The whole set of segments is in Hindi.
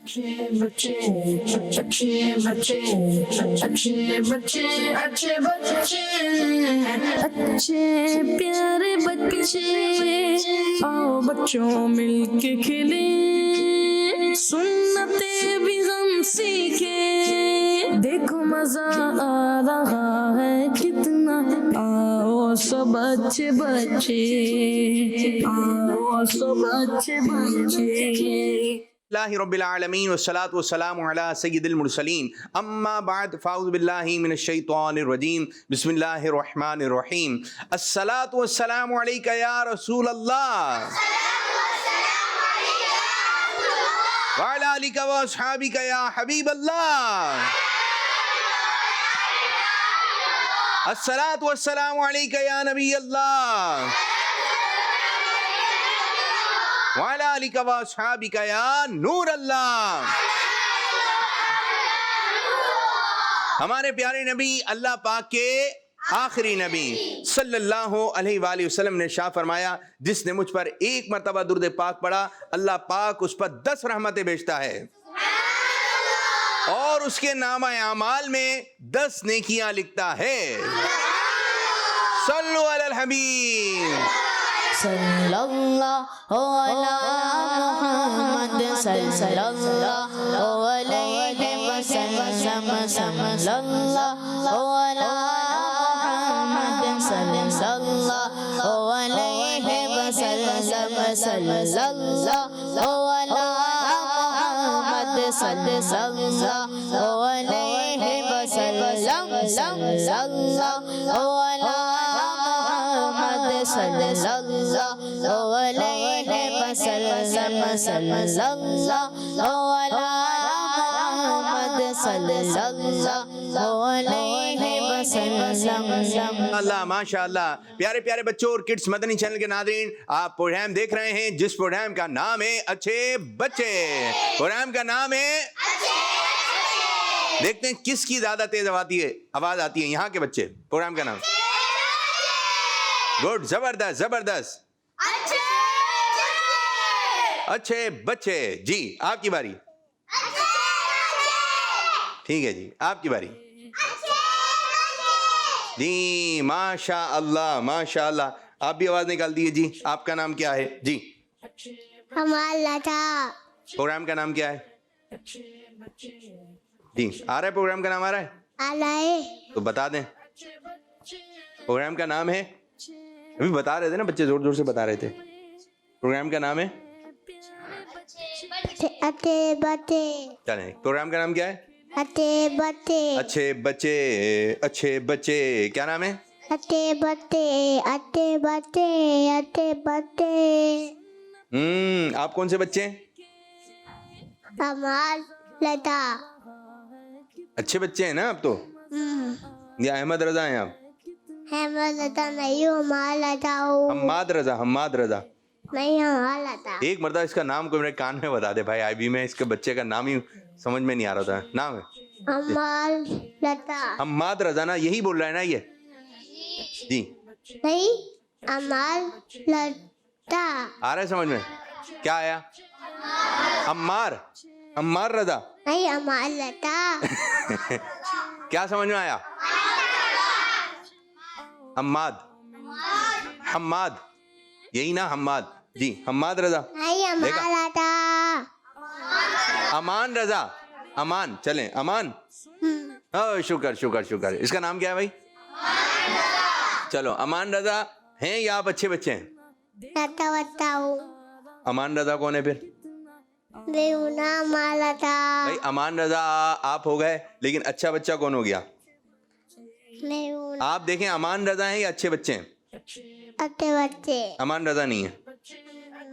अच्छे बच्चे अच्छे बच्चे अच्छे बच्चे अच्छे बच्चे अच्छे प्यारे बच्चे आओ बच्चों मिलके खेले सुन्नते भी हम सीखे देखो मजा आ रहा है कितना आओ सब अच्छे बच्चे आओ सब अच्छे बच्चे रब्बिल आलमीन वस्सलातु वस्सलामु अला सय्यिदिल मुरसलीन अम्मा बाद फ़ाऊज़ु बिल्लाहि मिनश शैतानिर रजीम बिस्मिल्लाहिर रहमानिर रहीम अस्सलातु वस्सलामु अलैका या रसूल अल्लाह व अला आलिका व अस्हाबिका या हबीब अल्लाह अस्सलातु वस्सलामु अलैका या नबी अल्लाह वाला अलिका व अस्हाबिका या नूर अल्लाह। हमारे प्यारे नबी अल्लाह पाक के आखिरी नबी सल्लल्लाहु अलैहि वसल्लम ने शाह फरमाया, जिसने मुझ पर एक मरतबा दुरूद पाक पढ़ा अल्लाह पाक उस पर 10 रहमतें भेजता है और उसके नामा अमाल में 10 नेकियां लिखता है। सल्लु अलल हबीब सल्लल्लाहु अला मुहम्मद सल्लल्लाहु अलैहि वसल्लम सल्लल्लाहु अला मुहम्मद सल्लल्लाहु अलैहि वसल्लम सल्लल्लाहु अला मुहम्मद सल्लल्लाहु अलैहि वसल्लम सल्लल्लाहु अला सल्लल्लाहु अलैहि वसल्लम सल्लल्लाहु अला मुहम्मद सल्लल्लाहु अलैहि वसल्लम। अल्लाह माशाअल्लाह। प्यारे प्यारे बच्चों और किड्स मदनी चैनल के नाज़रीन, आप प्रोग्राम देख रहे हैं जिस प्रोग्राम का नाम है अच्छे बच्चे। प्रोग्राम का नाम है देखते हैं किसकी ज्यादा तेज आवाज आती है यहाँ के बच्चे। प्रोग्राम का नाम गुड, जबरदस्त जबरदस्त। अच्छे बच्चे जी, आपकी बारी। ठीक है जी, आपकी बारी जी। माशा अल्लाह माशा अल्लाह। आप भी आवाज निकाल दिए जी। आपका नाम क्या है जी? हमारा था। प्रोग्राम का नाम क्या है जी? आ रहा है प्रोग्राम का नाम? आ रहा है? आ रहा है तो बता दें। प्रोग्राम का नाम है, अभी बता रहे थे ना बच्चे, जोर जोर से बता रहे थे। प्रोग्राम का नाम है अच्छे बच्चे। चलें, प्रोग्राम का नाम क्या है? अच्छे बच्चे। अच्छे बच्चे अच्छे बच्चे। क्या नाम है? अच्छे बच्चे अच्छे बच्चे अच्छे बच्चे। आप कौन से बच्चे हैं? लता। अच्छे बच्चे हैं ना आप तो? या अहमद रजा हैं आप? अहमद लता नहीं हूँ, लता हूँ। हम्माद रजा। हम्माद रजा नहीं हूँ, लता। एक मर्दा इसका नाम को मेरे कान में बता दे भाई। आईबी में इसके बच्चे का नाम ही समझ में नहीं आ रहा था। नाम है लता। हम्माद रजा ना, यही बोल रहा है ना ये जी? नहीं, लता। आ रहा है समझ में? क्या आया? अम्मार। अम्मार रजा नहीं, लता। क्या समझ में आया? हम्माद। हम्माद यही ना? हम्माद जी। हम्माद रजा नहीं, लता। अमान रजा। अमान, चलें अमान। शुक्र शुक्र शुक्र। इसका नाम क्या है भाई? चलो, अमान रजा हैं या आप अच्छे बच्चे हैं? लता बताओ। अमान रजा कौन है फिर? लता। भाई अमान रजा आप हो गए, लेकिन अच्छा बच्चा कौन हो गया? आप देखें, अमान रजा हैं या अच्छे बच्चे हैं? अच्छे बच्चे। अमान रजा नहीं है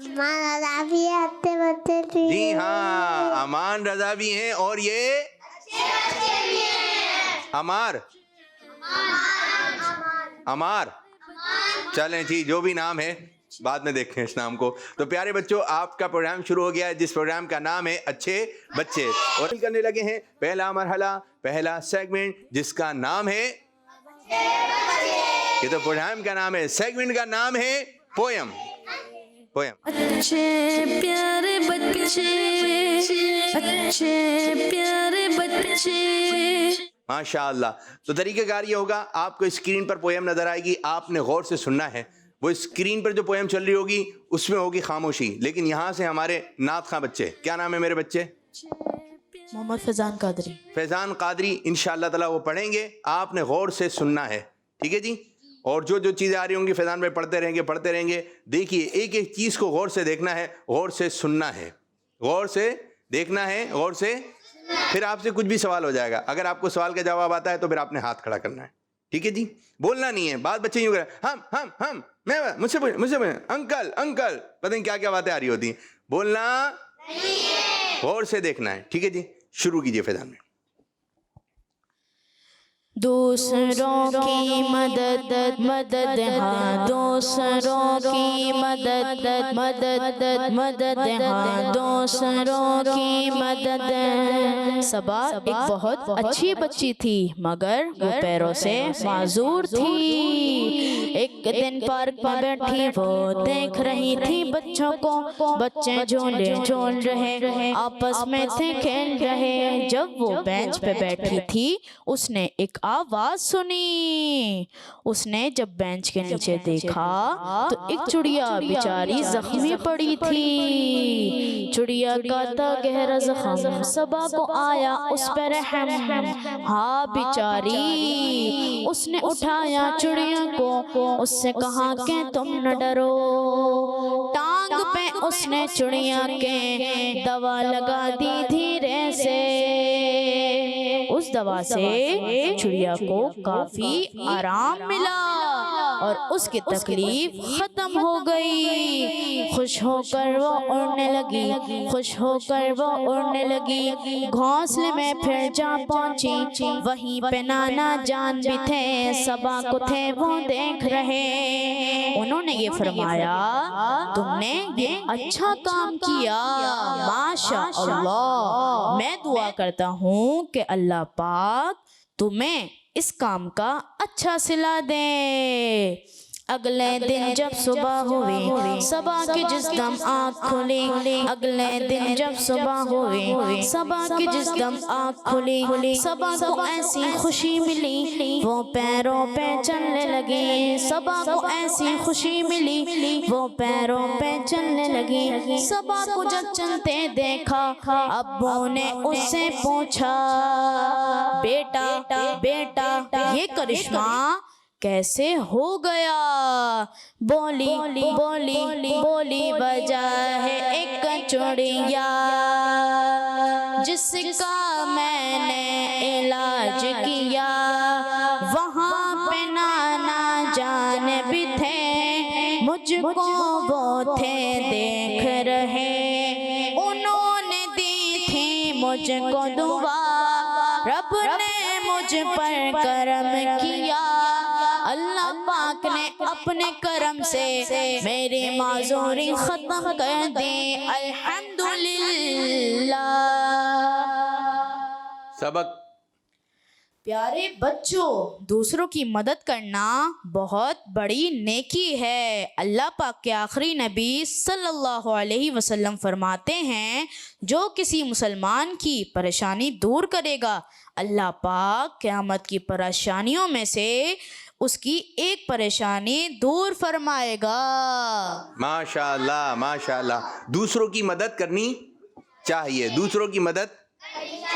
रजा भी है, अच्छे बच्चे भी। जी हाँ, अमान रजा भी हैं और ये अमार। अमार चलें जी, जो भी नाम है बाद में देखें इस नाम को। तो प्यारे बच्चों, आपका प्रोग्राम शुरू हो गया है जिस प्रोग्राम का नाम है अच्छे बच्चे, और करने लगे हैं पहला मरहला, पहला सेगमेंट जिसका नाम है ये तो प्रोग्राम का नाम है, सेगमेंट का नाम है पोयम। पोयम। अच्छे प्यारे बच्चे बच्चे अच्छे प्यारे बच्चे। माशाअल्लाह। तो तरीक़ाकार ये होगा, आपको स्क्रीन पर पोएम नजर आएगी, आपने गौर से सुनना है। वो स्क्रीन पर जो पोएम चल रही होगी उसमें होगी खामोशी, लेकिन यहाँ से हमारे नात खां बच्चे, क्या नाम है मेरे बच्चे? मोहम्मद फैजान कादरी। फैजान कादरी इंशाअल्लाह ताला वो पढ़ेंगे, आपने गौर से सुनना है, ठीक है जी। और जो जो चीज़ें आ रही होंगी फैजान भाई पढ़ते रहेंगे। देखिए एक एक चीज़ को गौर से देखना है, गौर से सुनना है, गौर से देखना है, गौर से। फिर आपसे कुछ भी सवाल हो जाएगा, अगर आपको सवाल का जवाब आता है तो फिर आपने हाथ खड़ा करना है, ठीक है जी। बोलना नहीं है, बात बच्चे यूं करें हम मैं मुझसे अंकल पता नहीं क्या क्या बातें आ रही होती हैं, बोलना गौर से देखना है, ठीक है जी। शुरू कीजिए फैजान में। दूसरों की मदद हाँ, दूसरों की मदद हाँ, दूसरों की मदद। सबा एक बहुत अच्छी बच्ची थी मगर वो पैरों से माजूर थी। एक दिन पार्क में बैठी वो देख रही थी बच्चों को, बच्चे झूल रहे आपस में थे खेल रहे। जब वो बेंच पे बैठी थी उसने एक आवाज सुनी। उसने जब बेंच के नीचे देखा तो एक चिड़िया बेचारी जख्मी पड़ी थी। चिड़िया का था गहरा जख्म, सबा को आया उस पर रहम। हाँ बेचारी, उसने उठाया चिड़िया को, उससे कहा कि तुम न डरो। टांग पे उसने चिड़िया के दवा लगा दी धीरे से। उस दवा से चिड़िया को काफी आराम मिला और उसकी तकलीफ खत्म हो गई। खुश होकर वो उड़ने लगी, घोंसले में फिर जा पहुंची। वहीं पे नाना जान भी थे, सबा को थे वो देख रहे। उन्होंने ये फरमाया, तुमने ये अच्छा काम किया, माशा अल्लाह। मैं दुआ करता हूँ कि अल्लाह पाक तुम्हें इस काम का अच्छा सिला दे। अगले दिन जब सुबह हुई, सबा की जिस दम आँख खुली। अगले दिन जब सुबह हुई, सबा की जिस दम आँख खुली। सबा को ऐसी खुशी मिली वो पैरों पे चलने लगी। सबा को ऐसी खुशी मिली वो पैरों पे चलने लगी। सबा को जब चलते देखा, अब्बू ने उससे पूछा, बेटा ये करिश्मा कैसे हो गया? बोली वजह है एक चिड़िया जिसका मैंने इलाज किया। वहाँ पे नाना जान भी थे, मुझको वो थे देख रहे। उन्होंने दी थी मुझको दुआ, रब ने मुझ पर करम किया। अल्लाह पाक ने अपने करम से मेरी माजूरी खत्म कर दी, अल्हम्दुलिल्लाह। सबक। प्यारे बच्चों, दूसरों की मदद करना बहुत बड़ी नेकी है। अल्लाह पाक के आखिरी नबी सल्लल्लाहु अलैहि वसल्लम फरमाते हैं, जो किसी मुसलमान की परेशानी दूर करेगा, अल्लाह पाक क़यामत की परेशानियों में से उसकी एक परेशानी दूर फरमाएगा। माशाअल्लाह माशाअल्लाह। दूसरों की मदद करनी चाहिए, दूसरों की मदद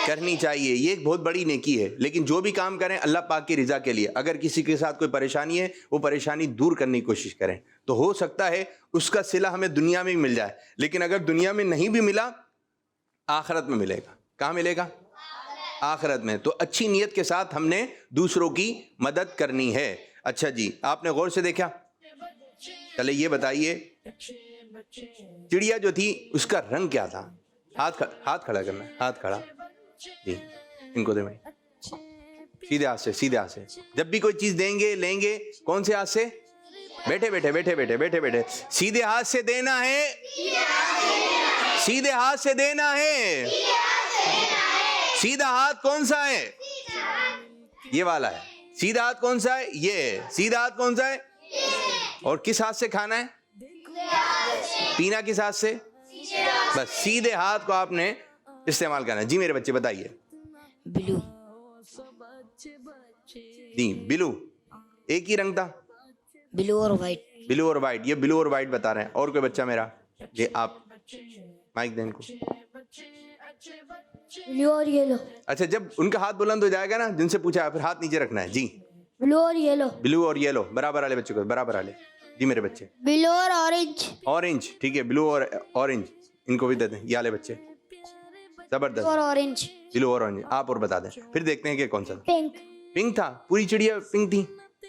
करनी चाहिए, ये एक बहुत बड़ी नेकी है। लेकिन जो भी काम करें अल्लाह पाक की रज़ा के लिए। अगर किसी के साथ कोई परेशानी है, वो परेशानी दूर करने की कोशिश करें, तो हो सकता है उसका सिला हमें दुनिया में भी मिल जाए। लेकिन अगर दुनिया में नहीं भी मिला, आखिरत में मिलेगा। कहाँ मिलेगा? आखिरत में। तो अच्छी नीयत के साथ हमने दूसरों की मदद करनी है। अच्छा जी, आपने गौर से देखा? चले ये बताइए, चिड़िया जो थी उसका रंग क्या था? हाथ खड़ा करना है, हाथ खड़ा जी। इनको दे भाई, सीधे हाथ से। जब भी कोई चीज देंगे लेंगे, कौन से हाथ से? बैठे। सीधे हाथ से देना है, सीधे हाथ से देना है। सीधा हाथ कौन सा है? ये वाला है। सीधा हाथ कौन सा है? ये है। सीधा हाथ कौन सा है? और किस हाथ से खाना है? पीना किस हाथ से? बस सीधे हाथ को आपने इस्तेमाल करना है। जी मेरे बच्चे बताइए। ब्लू, जी बिलू एक ही रंग था, ब्लू और वाइट। ब्लू और वाइट, ये ब्लू और वाइट बता रहे हैं। और कोई बच्चा मेरा, ये आप माइक दें इनको। ब्लू और येलो, अच्छा, जब उनका हाथ बुलंद हो जाएगा ना, जिनसे पूछा है, फिर हाथ नीचे रखना है। जी ब्लू और येलो, ब्लू और येलो बराबर वाले बच्चे को बराबर वाले। जी मेरे बच्चे। ब्लू और ऑरेंज, ऑरेंज, ठीक है, ब्लू और ऑरेंज इनको भी दे दें, ये वाले बच्चे जबरदस्त। और ऑरेंज, ब्लू और ऑरेंज आप और बता दें, फिर देखते हैं कि कौन सा था। पिंक, पिंक था, पूरी चिड़िया पिंक थी।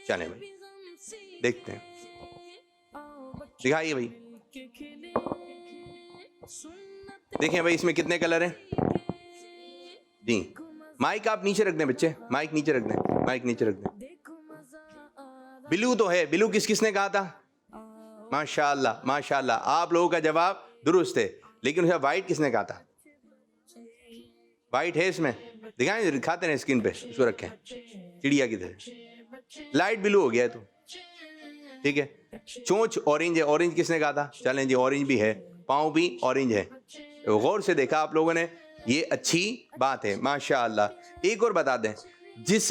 चले भाई देखते हैं, दिखाइए भाई। देखें भाई इसमें कितने कलर हैं। जी माइक आप नीचे रख दें बच्चे, माइक नीचे रख दें, माइक नीचे रख दें। ब्लू तो है, ब्लू किस किसने कहा था? माशाल्लाह माशाल्लाह, आप लोगों का जवाब दुरुस्त है। लेकिन उसे वाइट किसने कहा था? वाइट है इसमें, दिखाएं, दिखाते हैं स्क्रीन पे, उसको रखें चिड़िया की तरह। लाइट ब्लू हो गया है तो ठीक है। चोंच ऑरेंज है, ऑरेंज किसने कहा था? चलें जी, ऑरेंज भी है, पाँव भी ऑरेंज है। गौर से देखा आप लोगों ने, ये अच्छी बात है माशाअल्लाह। एक और बता दें, जिस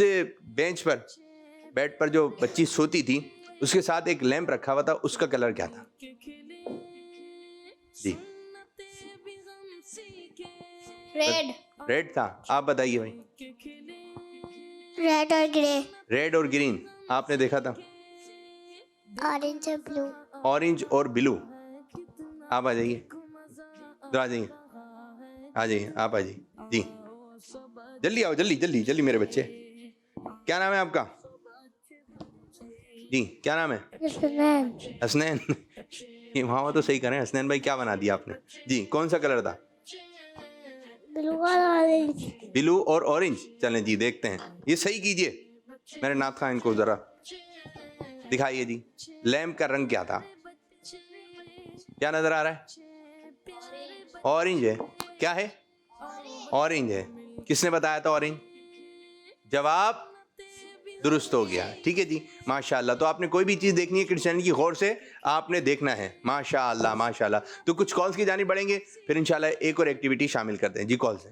बेंच पर, बेड पर जो बच्ची सोती थी, उसके साथ एक लैंप रखा हुआ था, उसका कलर क्या था? जी रेड, रेड था। आप बताइए भाई। रेड और ग्रे, रेड और ग्रीन आपने देखा था। ऑरेंज और ब्लू, ऑरेंज और ब्लू। आप आ जाइए, इधर आ जाइए, आ जाइए, आप आ जाइए। जी जल्दी आओ, जल्दी जल्दी जल्दी मेरे बच्चे। क्या नाम है आपका? जी क्या नाम है? हसनैन, हसनैन। ये वहाँ तो सही करें। हसनैन भाई क्या बना दिया आपने? जी कौन सा कलर था? ब्लू और ऑरेंज, ब्लू और ऑरेंज। चलें जी देखते हैं, ये सही कीजिए। मेरे नाथ खान इनको जरा दिखाइए जी, लैंप का रंग क्या था? क्या नजर आ रहा है? ऑरेंज है। क्या है? ऑरेंज है। किसने बताया था ऑरेंज? जवाब दुरुस्त हो गया, ठीक है जी माशाल्लाह। तो आपने कोई भी चीज़ देखनी है क्रिश्चियन की, गौर से आपने देखना है माशाल्लाह माशाल्लाह। तो कुछ कॉल्स की जानी बढ़ेंगे, फिर इंशाल्लाह एक और एक्टिविटी शामिल करते हैं। जी कॉल से।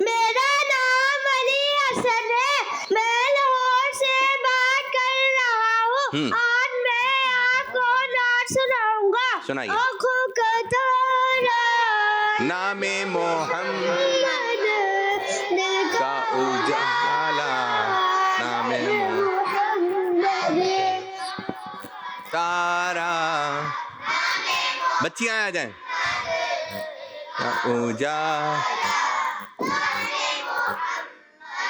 मेरा नाम अली हसन है, मैं लाहौर से बात कर रहा हूँ। आज मैं आपको नाच सुनाऊंगा। सुनाइए। आँखों का तारा, नामे मोहम्मद दिल का उजाला, नामे मोहम्मद, तारा। बच्चियां आ जाएं।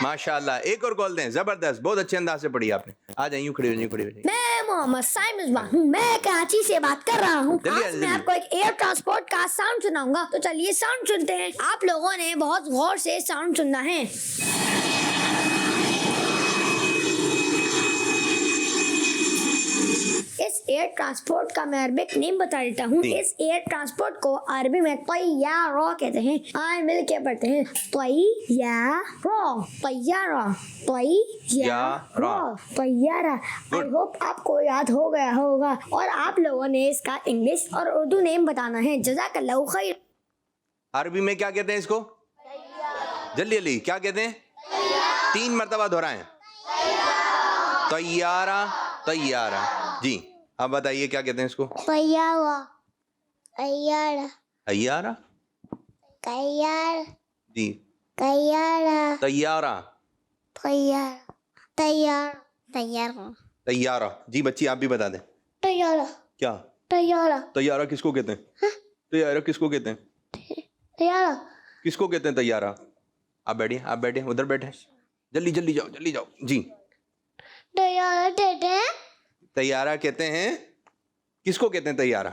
माशाल्लाह, एक और कॉल दें। जबरदस्त, बहुत अच्छे अंदाज से पढ़ी आपने। आ जाइए, यूं खड़े हो जाइए, खड़े हो जाइए। मैं मोहम्मद साइम मिसबाह हूँ, मैं कराची से बात कर रहा हूँ। जल्दी आज जल्दी। मैं आपको एक एयर ट्रांसपोर्ट का साउंड सुनाऊंगा। तो चलिए साउंड सुनते हैं। आप लोगों ने बहुत गौर से साउंड सुनना है। इस एयर ट्रांसपोर्ट का मैं अरबिक नेम बता देता हूँ। जी। इस एयर ट्रांसपोर्ट को अरबी में तैयारा कहते हैं। आए मिल के पढ़ते हैं, तैयारा, तैयारा, तैयारा, तैयारा। आई होप आपको याद हो गया होगा और आप लोगों ने इसका इंग्लिश और उर्दू नेम बताना है। जज़ाकल्लाहु खैर। अरबी में क्या कहते हैं इसको? जल्दी जल्दी क्या कहते हैं? 3 मरतबा दोहराएं। तैयारा, तैयारा। जी अब बताइए क्या कहते हैं इसको? तैयारा, तैयारा, तैयारा। तैयार, जी तैयारा, तैयारा, तैयार, तैयार, तैयार, तैयारा। जी बच्ची आप भी बता दें। तैयारा, क्या? तैयारा, तैयारा किसको कहते हैं? तैयारा किसको कहते हैं? तैयारा, किसको कहते हैं तैयारा? आप बैठिए, आप बैठे, उधर बैठे, जल्दी जल्दी जाओ, जल्दी जाओ। जी तैयारा देते हैं। तैयारा कहते हैं, किसको कहते हैं तैयारा?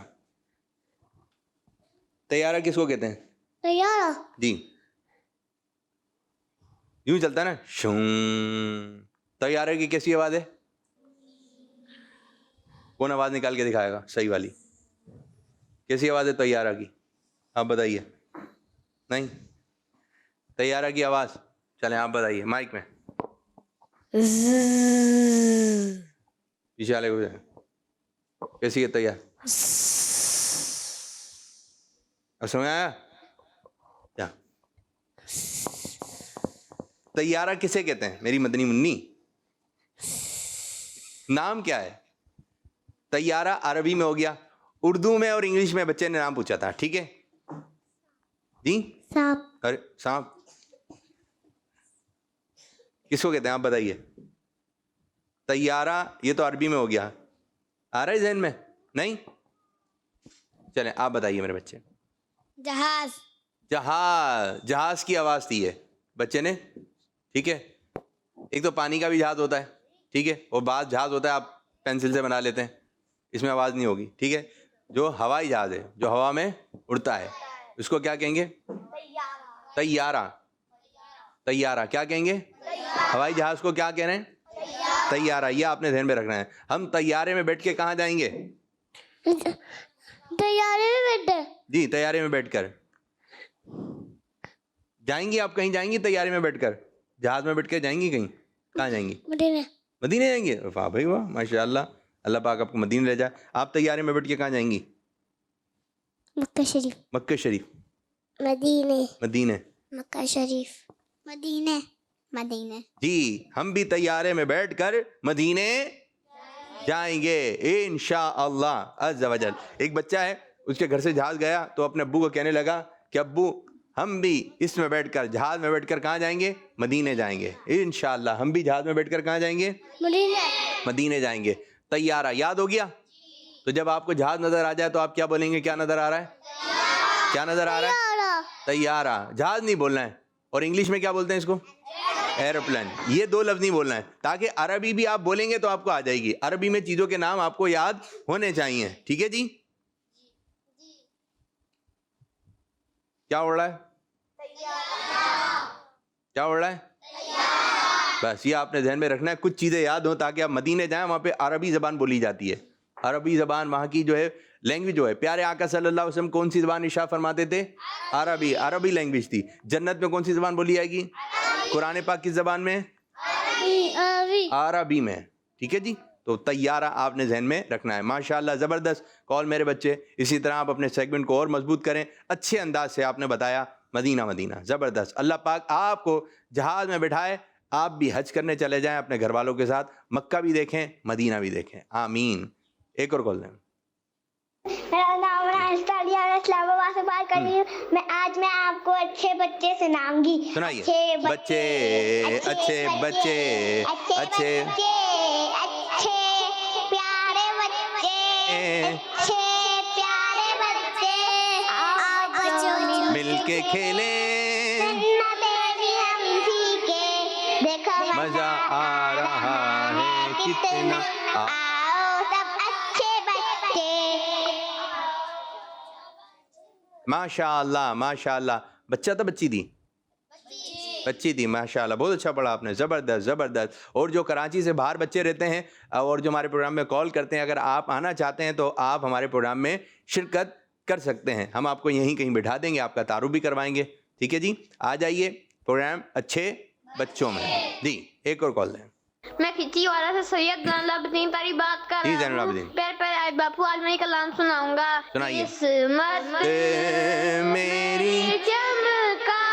तैयारा किसको कहते हैं? तैयारा, जी यूं चलता है ना, शूं। तैयारे की कैसी आवाज है? कौन आवाज निकाल के दिखाएगा सही वाली? कैसी आवाज है तैयारा की? आप बताइए। नहीं, तैयारा की आवाज, चलें आप बताइए माइक में। पीछे वाले को जाए। कैसी है तैयार? अब समझ आया क्या? तैयारा किसे कहते हैं मेरी मदनी मुन्नी? नाम क्या है? तैयारा अरबी में हो गया, उर्दू में और इंग्लिश में बच्चे ने नाम पूछा था, ठीक है जी? सांप। अरे सांप किसको कहते हैं आप बताइए? तैयारा ये तो अरबी में हो गया, आ रहा है ज़हन में? नहीं? चलें आप बताइए मेरे बच्चे। जहाज। जहाज, जहाज की आवाज़ दी है बच्चे ने, ठीक है। एक तो पानी का भी जहाज होता है, ठीक है, और बाद जहाज होता है आप पेंसिल से बना लेते हैं, इसमें आवाज़ नहीं होगी, ठीक है। जो हवाई जहाज है, जो हवा में उड़ता है, उसको क्या कहेंगे? तैयारा। तैयारा क्या कहेंगे? हवाई जहाज को क्या कह रहे हैं? तैयारा। ये आपने ध्यान में रखना है। हम तैयारे में बैठ के कहाँ जाएंगे? तैयारे में बैठे। जी, तैयारे में बैठकर जाएंगी आप? कहीं जाएंगी तैयारे में बैठकर? जहाज में बैठ के जाएंगी कहीं? कहाँ जाएंगी? मदीने। मदीने जाएंगी? वाह भाई वाह, माशाल्लाह, अल्लाह पाक आपको मदीने ले जाए। आप तैयारे में बैठ के कहाँ जाएंगी? मक्का शरीफ। मक्का शरीफ। मदीने। मदीने। मक्का शरीफ। मदीने। मदीने। जी, हम भी तैयारे में बैठकर मदीने जाएंगे इंशाअल्लाह अज़्ज़ा वजल। एक बच्चा है, उसके घर से जहाज गया तो अपने अब्बू को कहने लगा कि अब्बू हम भी इसमें बैठकर, जहाज में बैठकर कहाँ जाएंगे? मदीने जाएंगे इंशाअल्लाह। हम भी जहाज में बैठकर कहाँ जाएंगे? मदीने। मदीने जाएंगे। तैयारा याद हो गया? तो जब आपको जहाज नजर आ जाए तो आप क्या बोलेंगे? क्या नजर आ रहा है? क्या नजर आ रहा है? तैयारा। जहाज नहीं बोलना है। और इंग्लिश में क्या बोलते हैं इसको? एरोप्लेन। ये दो लफ्ज नहीं बोलना है, ताकि अरबी भी आप बोलेंगे तो आपको आ जाएगी। अरबी में चीजों के नाम आपको याद होने चाहिए, ठीक है जी? क्या उड़ रहा है? क्या उड़ रहा है? बस ये आपने ध्यान में रखना है, कुछ चीजें याद हो ताकि आप मदीने जाएं, वहां पे अरबी जबान बोली जाती है। अरबी जबान वहां की जो है लैंग्वेज जो है, प्यारे आका सल्लल्लाहु अलैहि वसल्लम कौन सी जबान इरशाद फरमाते थे? अरबी। अरबी लैंग्वेज थी। जन्नत में कौन सी जबान बोली जाएगी? कुरान पाक किस जबान में? अरबी में, ठीक है जी? तो तैयारा आपने जहन में रखना है। माशाल्लाह, ज़बरदस्त कॉल मेरे बच्चे। इसी तरह आप अपने सेगमेंट को और मजबूत करें। अच्छे अंदाज से आपने बताया मदीना मदीना, ज़बरदस्त। अल्लाह पाक आपको जहाज़ में बिठाए, आप भी हज करने चले जाएं अपने घर वालों के साथ, मक्का भी देखें, मदीना भी देखें, आमीन। एक और कॉल दें। मेरा नाम रास्तालिया, मैं इस्लामाबाद से बात कर रही हूँ। आज मैं आपको अच्छे बच्चे सुनाऊंगी। सुनाइए। अच्छे बच्चे, अच्छे बच्चे, अच्छे प्यारे बच्चे, अच्छे प्यारे बच्चे, आओ बच्चों मिलके खेलें, देखो मजा आ रहा है कितना। आओ सब अच्छे बच्चे। माशाअल्लाह माशाअल्लाह। बच्चा तो बच्ची थी? बच्ची थी, माशाअल्लाह, बहुत अच्छा पढ़ा आपने, ज़बरदस्त ज़बरदस्त। और जो कराची से बाहर बच्चे रहते हैं और जो हमारे प्रोग्राम में कॉल करते हैं, अगर आप आना चाहते हैं तो आप हमारे प्रोग्राम में शिरकत कर सकते हैं। हम आपको यहीं कहीं बिठा देंगे, आपका तारुफ भी करवाएंगे, ठीक है जी? आ जाइए प्रोग्राम अच्छे बच्चों में जी। एक और कॉल दें। मैं खिची वाला से सैयद जैनुलाब्दीन तारी बात कर जी, रहा हूँ। जैनुलाब्दीन। पहले पहले बापू आज मैं कलाम सुनाऊंगा। सुनाइए। किस्मत मेरी चमका,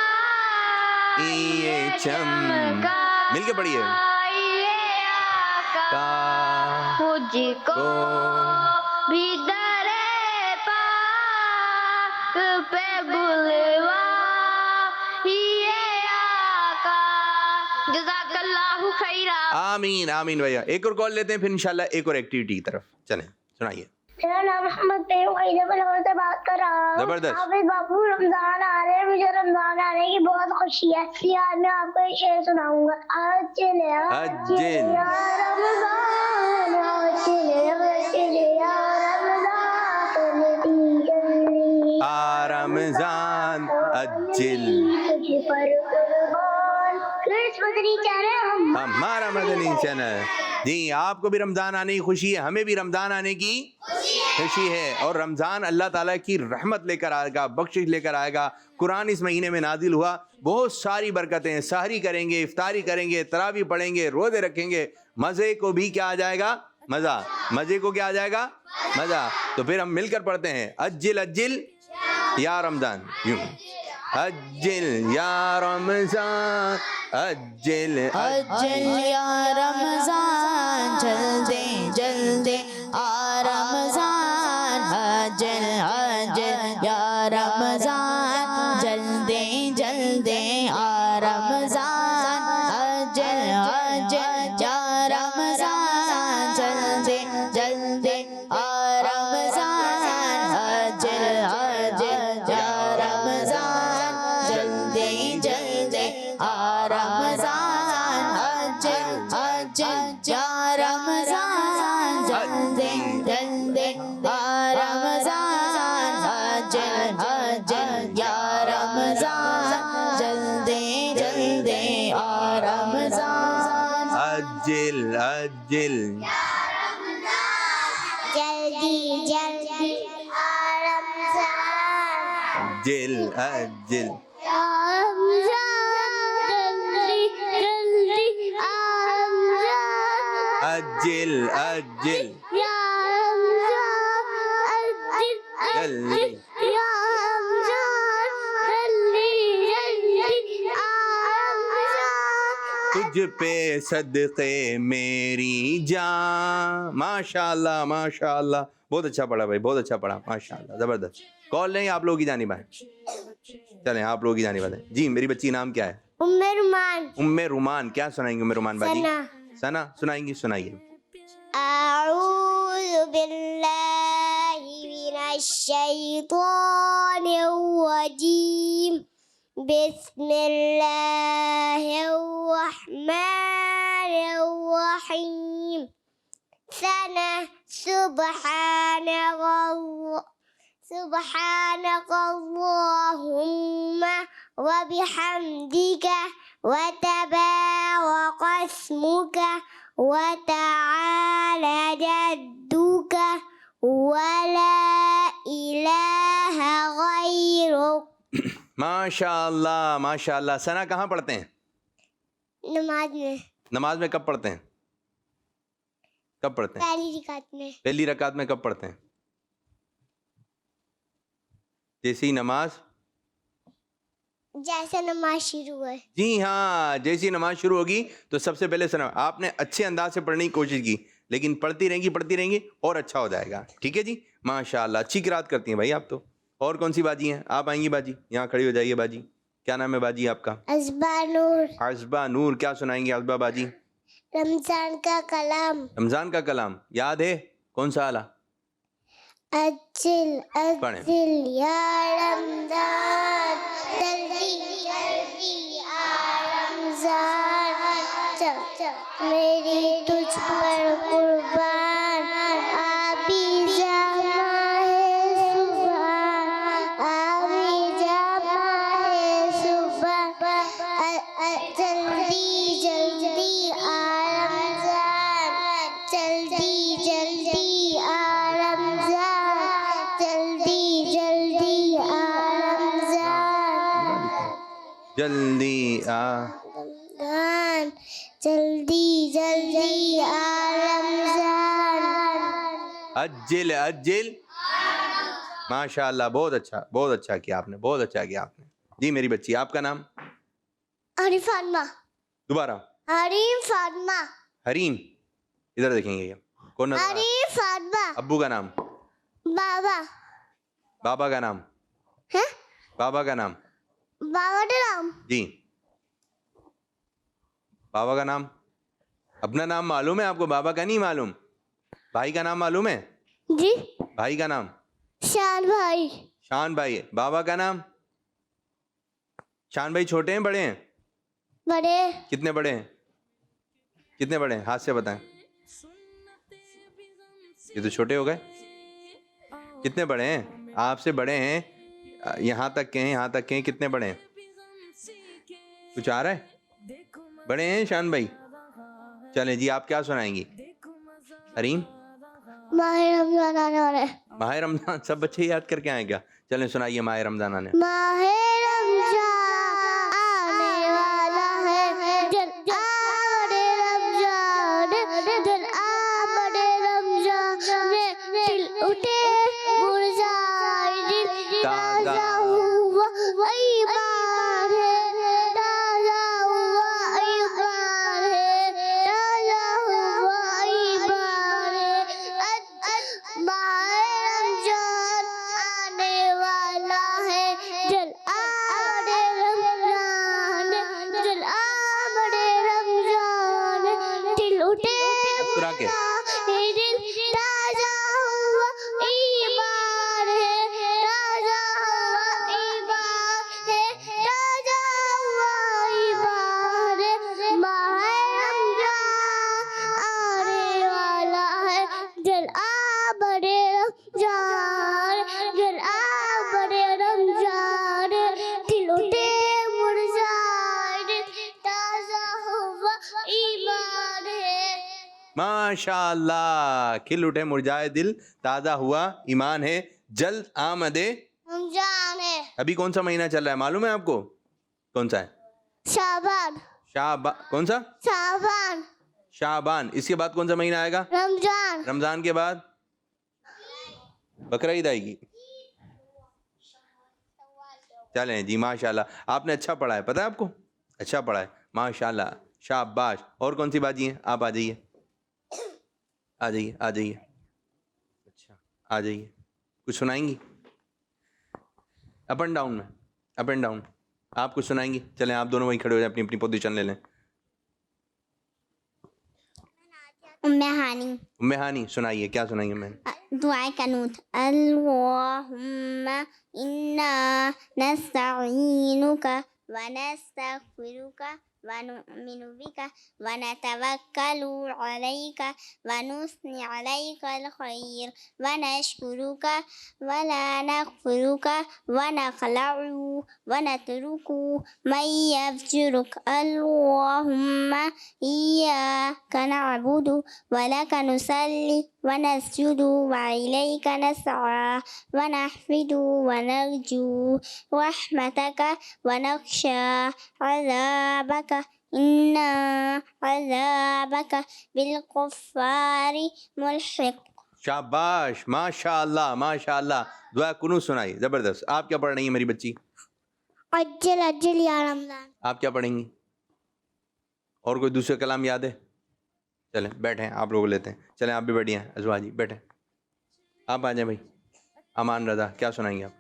ये चमका, मिलके पढ़िए। ये आका मुझको भी दरे पाक पे बुलवा, ये आका। जज़ाकल्लाहु खैरा। आमीन आमीन भैया। एक और कॉल लेते हैं, फिर इंशाल्लाह एक और एक्टिविटी की तरफ चलें। सुनाइए। मेरा नाम मोहम्मद से बात कर रहा हूँ। जबरदस्त। हाफिज बापू, रमजान आ रहे हैं, मुझे रमजान आने की बहुत खुशी है, इसलिए आज मैं आपको एक शेर सुनाऊंगा। आज चले या रमजान, आज चले या रमजान, रमजान अज्जिल, तुझ पर कुर्बान। मदनी चैनल हमारा मदनी चैनल जी। आपको भी रमजान आने की खुशी है, हमें भी रमजान आने की खुशी है। और रमजान अल्लाह ताला की रहमत लेकर आएगा, बख्शिश लेकर आएगा। कुरान इस महीने में नाजिल हुआ, बहुत सारी बरकतें। सहरी करेंगे, इफ्तारी करेंगे, तरावी पढ़ेंगे, रोजे रखेंगे, मज़े को भी क्या आ जाएगा? मज़ा। मज़े को क्या आ जाएगा? मज़ा। तो फिर हम मिलकर पढ़ते हैं अज्जिल अज्जिल या रमजान, यूं अज्जिल या रमजान अज्जिल अज्जल या रमजान जल्दी जल्दी आ रमजान अज्जल अज्जल या रमजान जल्दी जल्दी आ रमजान अज्जल अज्जल या रमजान जल्दी जल्दी आ रमजान अज्जल अज्जल या रमजान जल्दी जल्दी आ रमजान अज्जल अज्जल या रमजान जल्दी जल्दी आ रमजान अज्जल अज्जल या रमजान जल्दी जल्दी आ रमजान अज्जिल अज्जिल जल्दी जल्दी आ रमजान अज्जिल अज्जिल या रमजान जल्दी जल्दी आ रमजान अज्जिल अज्जिल या रमजान अज्जिल जल्दी या रमजान जल्दी जल्दी आ रमजान तुझ पे सदके मेरी जान। माशाल्लाह माशाल्लाह, बहुत अच्छा पढ़ा भाई, बहुत अच्छा पढ़ा, माशाल्लाह जबरदस्त। कॉल नहीं आप लोगों की जानिब है, चलें आप लोगों की जानिब है। जी मेरी बच्ची नाम क्या है? उम्मे रुमान उम्मे रुमान। क्या सुनाएंगे उम्मे रुमान बाजी? सना। सना सुनाएंगी, सुनाइए। अऊज़ु बिल्लाहि मिनश शैतानिर रजीम बिस्मिल्लाहिर रहमानिर रहीम सना सुब्हानकल्लाहुम्मा व बिहम्दिका व तबारक अस्मुका व तआला जद्दुका व ला इलाहा गैरुक। माशाल्लाह माशाल्लाह। सना कहाँ पढ़ते हैं? नमाज में, नमाज में कब पढ़ते हैं? कब पढ़ते हैं? पहली रकात में। पहली रकात में कब पढ़ते हैं? जैसी नमाज, जैसे नमाज शुरू है। जी हाँ, जैसी नमाज शुरू होगी तो सबसे पहले सना। आपने अच्छे अंदाज से पढ़ने की कोशिश की, लेकिन पढ़ती रहेंगी और अच्छा हो जाएगा। ठीक है जी, माशाल्लाह अच्छी किरात करती हैं भाई आप तो। और कौन सी बाजी हैं? आप आएंगी बाजी, यहाँ खड़ी हो जाइए बाजी। क्या नाम है बाजी आपका? अज़बा नूर। अज़बा नूर। क्या सुनाएंगे अज़बा बाजी? रमजान का कलाम। रमजान का कलाम याद है? कौन सा आला? अज्जिल पढ़ें। अज्जिल या रमजान जल्दी जल्दी आ रमजान मेरी तुझ पर कुर्बान आबी जामा है सुबह जल्दी जल्दी आ रमजान जल्दी जल्दी आ रमजान जल्दी जल्दी आ रमजान जल्दी आ रमजान जल्दी जल्दी आ रमजान। अज्जिल अज्जिल। माशाल्लाह बहुत अच्छा किया आपने, बहुत अच्छा किया आपने। जी मेरी बच्ची आपका नाम? हरी फातिमा। दोबारा। हरी फातिमा। हरीम। इधर देखेंगे ये कौन नजर आ रहा है? हरी फातिमा। अब्बू का नाम? बाबा। बाबा का नाम? है बाबा का नाम? बाबा का नाम? जी बाबा का नाम। अपना नाम मालूम है आपको? बाबा का नहीं मालूम? भाई का नाम मालूम है? जी भाई का नाम? शान भाई। शान भाई है। बाबा का नाम? शान भाई छोटे हैं बड़े हैं? बड़े। कितने बड़े हैं? कितने बड़े हैं हाथ से बताएं। ये तो छोटे हो गए। कितने बड़े हैं? आपसे बड़े हैं, यहाँ तक के हैं, यहाँ तक के हैं। कितने बड़े हैं? कुछ आ रहा है? बड़े हैं शान भाई। चलें जी आप क्या सुनाएंगी? हरीम। माह रमजान आने वाला है। माह रमजान सब बच्चे याद करके आए क्या? चलें सुनाइए माह रमजान आने। माह रमजान आने वाला है, जल आ बड़े रमजान, जल आ बड़े रमजान में दिल उठे मुरझाए, दिल ताज़ा हुआ ईमान माशाअल्लाह, खिल उठे मुरझाए दिल, ताज़ा हुआ ईमान है, जल्द आमदे रमजान है। अभी कौन सा महीना चल रहा है मालूम है आपको? कौन सा है? शाबान। कौन सा? शाबान। शाबान। इसके बाद कौन सा महीना आएगा? रमजान। रमजान के बाद बकरा ईद आएगी। चलें जी, माशाल्लाह आपने अच्छा पढ़ा है, पता है आपको? अच्छा पढ़ा है, माशाल्लाह, शाबाश। और कौन सी बाजी है? आप आ जाइए, आ जाइए, आ जाइए। अच्छा, आ जाइए, कुछ सुनाएंगी? अप एंड डाउन में, अप एंड डाउन। आप कुछ सुनाएंगी? चलें आप दोनों वहीं खड़े हो जाए, अपनी अपनी पोजीशन ले लें। उम्मे हानी। उम्मे हानी सुनाइए, क्या सुनाइए? मैंने दुआ कनूत। अल्लाहुम्मा इन्ना नस्तईनुका व नस्तगफिरुका व नुमिनु बिका व नतवक्कलु अलैका व नुस्नी अलैकल खैर व नशकुरुका व ला नगफिरुका व नखलउ व नतरुकु मन यफजुरुक। अल्लाहुम्मा इय्याका नअबुदु व लका नुसल्ली व नस्जुदु व इलैका नसअ व नहफिदु व नरजू रहमतका व नख्शा अज़ाबका इन्ना अज़ाबका बिलकुफ़ारि मुल्हिक। शाबाश, माशाअल्लाह, माशाअल्लाह। दुआ कुनूत सुनाई, जबरदस्त। आप क्या पढ़ रही हैं मेरी बच्ची? अज्जल अज्जल या रमज़ान। आप क्या पढ़ेंगी? और कोई दूसरे कलाम याद है? चलें बैठें, आप लोग लेते हैं। चलें आप भी बैठिए, अज़वा जी बैठें। आप आ जाएं भाई। अमान रज़ा, क्या सुनाएंगे आप?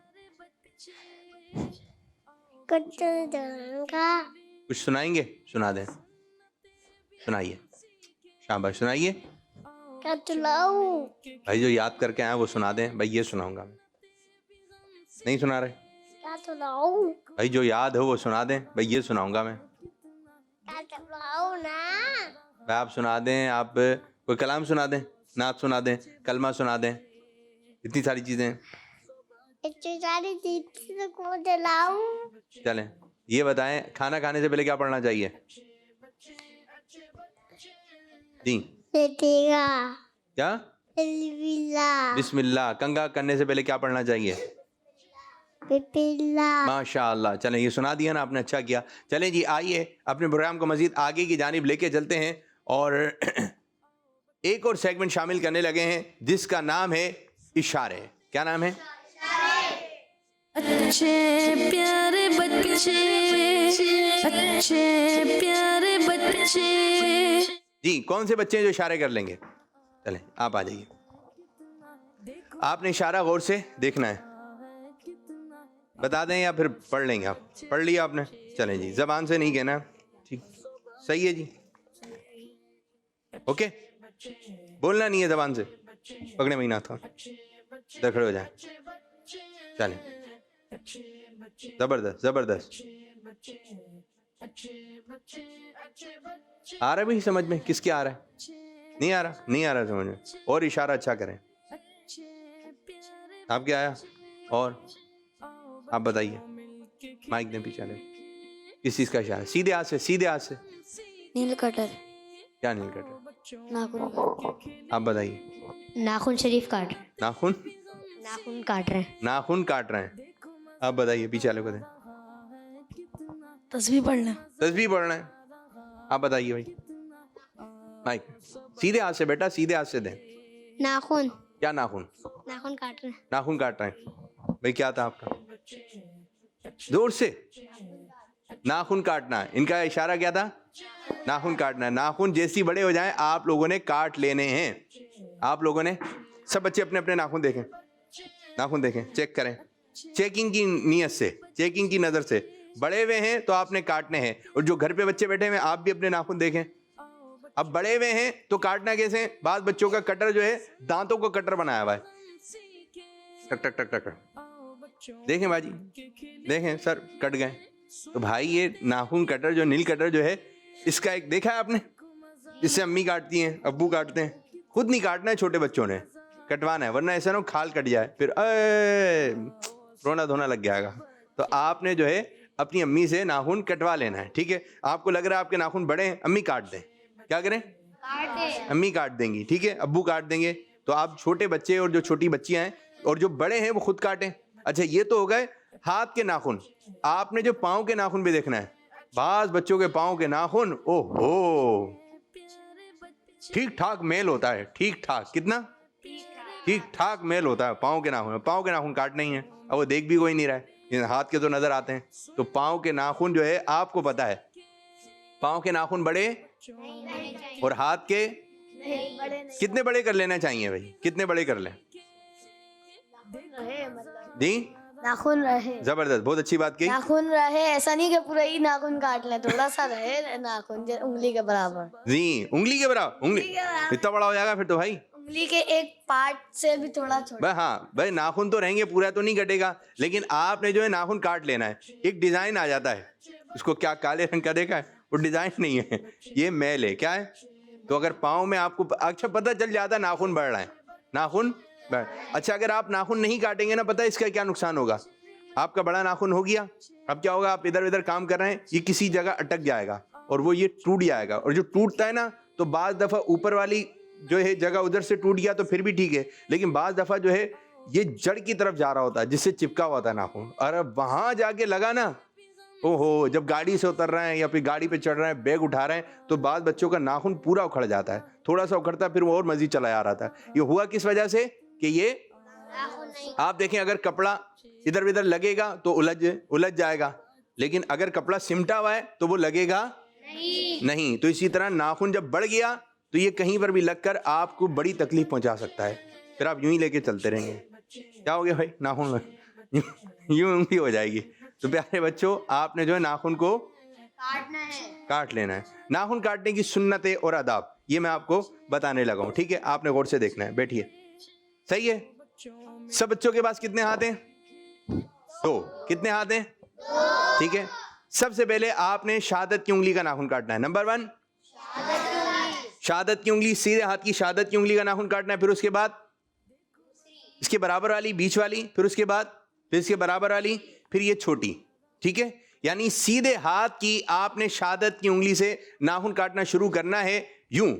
कुछ सुनाएंगे? सुना दें, सुनाइए। शाबाश, सुनाइए भाई। जो याद करके आए वो सुना दें भाई। ये सुनाऊंगा मैं, नहीं सुना रहे भाई? जो याद हो वो सुना दें भाई। ये सुनाऊंगा मैं भाई। आप सुना दें, आप कोई कलाम सुना दें, नात सुना दें, कलमा सुना दें, इतनी सारी चीजें। चलें ये बताएं, खाना खाने से पहले क्या पढ़ना चाहिए जी? क्या? बिस्मिल्लाह। कंघा करने से पहले क्या पढ़ना चाहिए? माशाअल्लाह। चलें ये सुना दिया ना आपने, अच्छा किया। चलें जी, आइए अपने प्रोग्राम को मजीद आगे की जानिब लेके चलते हैं और एक और सेगमेंट शामिल करने लगे हैं जिसका नाम है इशारे। क्या नाम है? अच्छे प्यारे बच्चे, अच्छे प्यारे बच्चे। जी, कौन से बच्चे हैं जो इशारे कर लेंगे? चलें आप आ जाइए। आपने इशारा गौर से देखना है, बता दें या फिर पढ़ लेंगे आप? पढ़ लिया आपने? चलें जी, जबान से नहीं कहना, ठीक सही है जी, ओके। बोलना नहीं है जबान से, पकड़े महीना था, इधर खड़े हो जाए। चलें, जबरदस्त जबरदस्त। आ रहा है भाई समझ में? किसके आ रहा है? नहीं आ रहा? नहीं आ रहा समझ में? और इशारा अच्छा करें। आपके आया? और आप बताइए, माइक दें पीछे। किस चीज का इशारा? सीधे हाथ से, सीधे हाथ से। नील कटर। क्या नील कटर? नाखून। आप बताइए। नाखून शरीफ काट। नाखून? नाखून काट रहे हैं। नाखून काट रहे हैं। आप बताइए, पीछे वाले को दें। तस्बीह पढ़ना। तस्बीह पढ़ना है। आप बताइए भाई, माइक सीधे हाथ से बेटा, सीधे हाथ से दें। नाखून। क्या नाखून? नाखून काट रहे हैं। नाखून काट रहे हैं भाई। क्या था आपका? जोर से। नाखून काटना है। इनका इशारा क्या था? नाखून काटना है। नाखून जैसी बड़े हो जाएं आप लोगों ने काट लेने हैं। आप लोगों ने सब बच्चे अपने अपने नाखून देखें, नाखून देखें, चेक करें, चेकिंग की नीयत से, चेकिंग की नजर से। बड़े हुए हैं तो आपने काटने हैं। और जो घर पे बच्चे बैठे हुए हैं आप भी अपने नाखून देखें। अब बड़े हुए हैं तो काटना कैसे? बाद बच्चों का कटर जो है दांतों को कटर बनाया हुआ है, टक टक टक टक। देखें बाजी, देखें सर कट गए। तो भाई ये नाखून कटर जो नील कटर जो है, इसका एक देखा है आपने? इससे अम्मी काटती हैं, अब्बू काटते हैं। खुद नहीं काटना है, छोटे बच्चों ने कटवाना है, वरना ऐसा ना खाल कट जाए फिर रोना धोना लग जाएगा। तो आपने जो है अपनी अम्मी से नाखून कटवा लेना है, ठीक है? आपको लग रहा है आपके नाखून बड़े हैं, अम्मी काट दें। क्या करें? अम्मी काट देंगी, ठीक है, अब्बू काट देंगे। तो आप छोटे बच्चे और जो छोटी बच्चियां हैं और जो बड़े हैं वो खुद काटें। अच्छा, ये तो हो गए हाथ के नाखून। आपने जो पाँव के नाखून भी देखना है। बाज बच्चों के पाँव के नाखून, ओहो, ठीक ठाक मेल होता है, ठीक ठाक, कितना ठीक ठाक मेल होता है पाँव के नाखून। पाँव के नाखून काटने ही है, अब वो देख भी कोई नहीं रहा है, हाथ के तो नजर आते हैं। तो पाँव के नाखून जो है आपको पता है, पाँव के नाखून बड़े और हाथ के कितने बड़े कर लेना चाहिए भाई, कितने बड़े कर लें जी? नाखून रहे, जबरदस्त, बहुत अच्छी बात कही। नाखून रहे, ऐसा नहीं कि पूरा ही नाखून काट ले, थोड़ा सा रहे नाखून, उंगली के बराबर। जी, उंगली के बराबर, उंगली इतना बड़ा हो जाएगा फिर तो भाई, उंगली के एक पार्ट से भी थोड़ा छोटा। भाई हाँ भाई, नाखून तो रहेंगे, पूरा तो नहीं कटेगा, लेकिन आपने जो है नाखून काट लेना है। एक डिजाइन आ जाता है, उसको क्या काले रंग का देखा है, वो डिजाइन नहीं है, ये मैल है, क्या है। तो अगर पाँव में आपको अच्छा पता चल जाता नाखून बढ़ रहा है, नाखून बढ़। अच्छा, अगर आप नाखून नहीं काटेंगे ना, पता है इसका क्या नुकसान होगा? आपका बड़ा नाखून हो गया, अब क्या होगा, आप इधर उधर काम कर रहे हैं, ये किसी जगह अटक जाएगा और वो ये टूट जाएगा। और जो टूटता है ना, तो बाज दफा ऊपर वाली जो है जगह उधर से टूट गया तो फिर भी ठीक है, लेकिन बाज दफा जो है ये जड़ की तरफ जा रहा होता है, जिससे चिपका हुआ होता है नाखून, और अब वहां जाके लगा ना, ओहो, जब गाड़ी से उतर रहे हैं या फिर गाड़ी पे चढ़ रहे हैं, बैग उठा रहे हैं, तो बाज बच्चों का नाखून पूरा उखड़ जाता है, थोड़ा सा उखड़ता है, फिर वो और मजीद चला जा रहा था। ये हुआ किस वजह से कि ये आप देखें, अगर कपड़ा इधर उधर लगेगा तो उलझ जाएगा, लेकिन अगर कपड़ा सिमटा हुआ है तो वो लगेगा नहीं। तो इसी तरह नाखून जब बढ़ गया तो ये कहीं पर भी लगकर आपको बड़ी तकलीफ पहुंचा सकता है, फिर आप यूं ही लेके चलते रहेंगे। क्या हो गया भाई, नाखून यूं ही हो जाएगी। तो प्यारे बच्चों, आपने जो है नाखून को काट लेना है। नाखून काटने की सुन्नतें और आदाब ये मैं आपको बताने लगा हूं, ठीक है, आपने गौर से देखना है। बैठिए, सही है। सब बच्चों के पास कितने हाथ हैं? दो। कितने हाथ हैं? ठीक है। सबसे पहले आपने शहादत की उंगली का नाखून काटना है। नंबर 1, शहादत की उंगली, सीधे हाथ की शहादत की उंगली का नाखून काटना है। फिर उसके बाद इसके बराबर वाली, बीच वाली, फिर उसके बाद फिर इसके बराबर वाली, फिर ये छोटी, ठीक है। यानी सीधे हाथ की आपने शहादत की उंगली से नाखून काटना शुरू करना है यूं,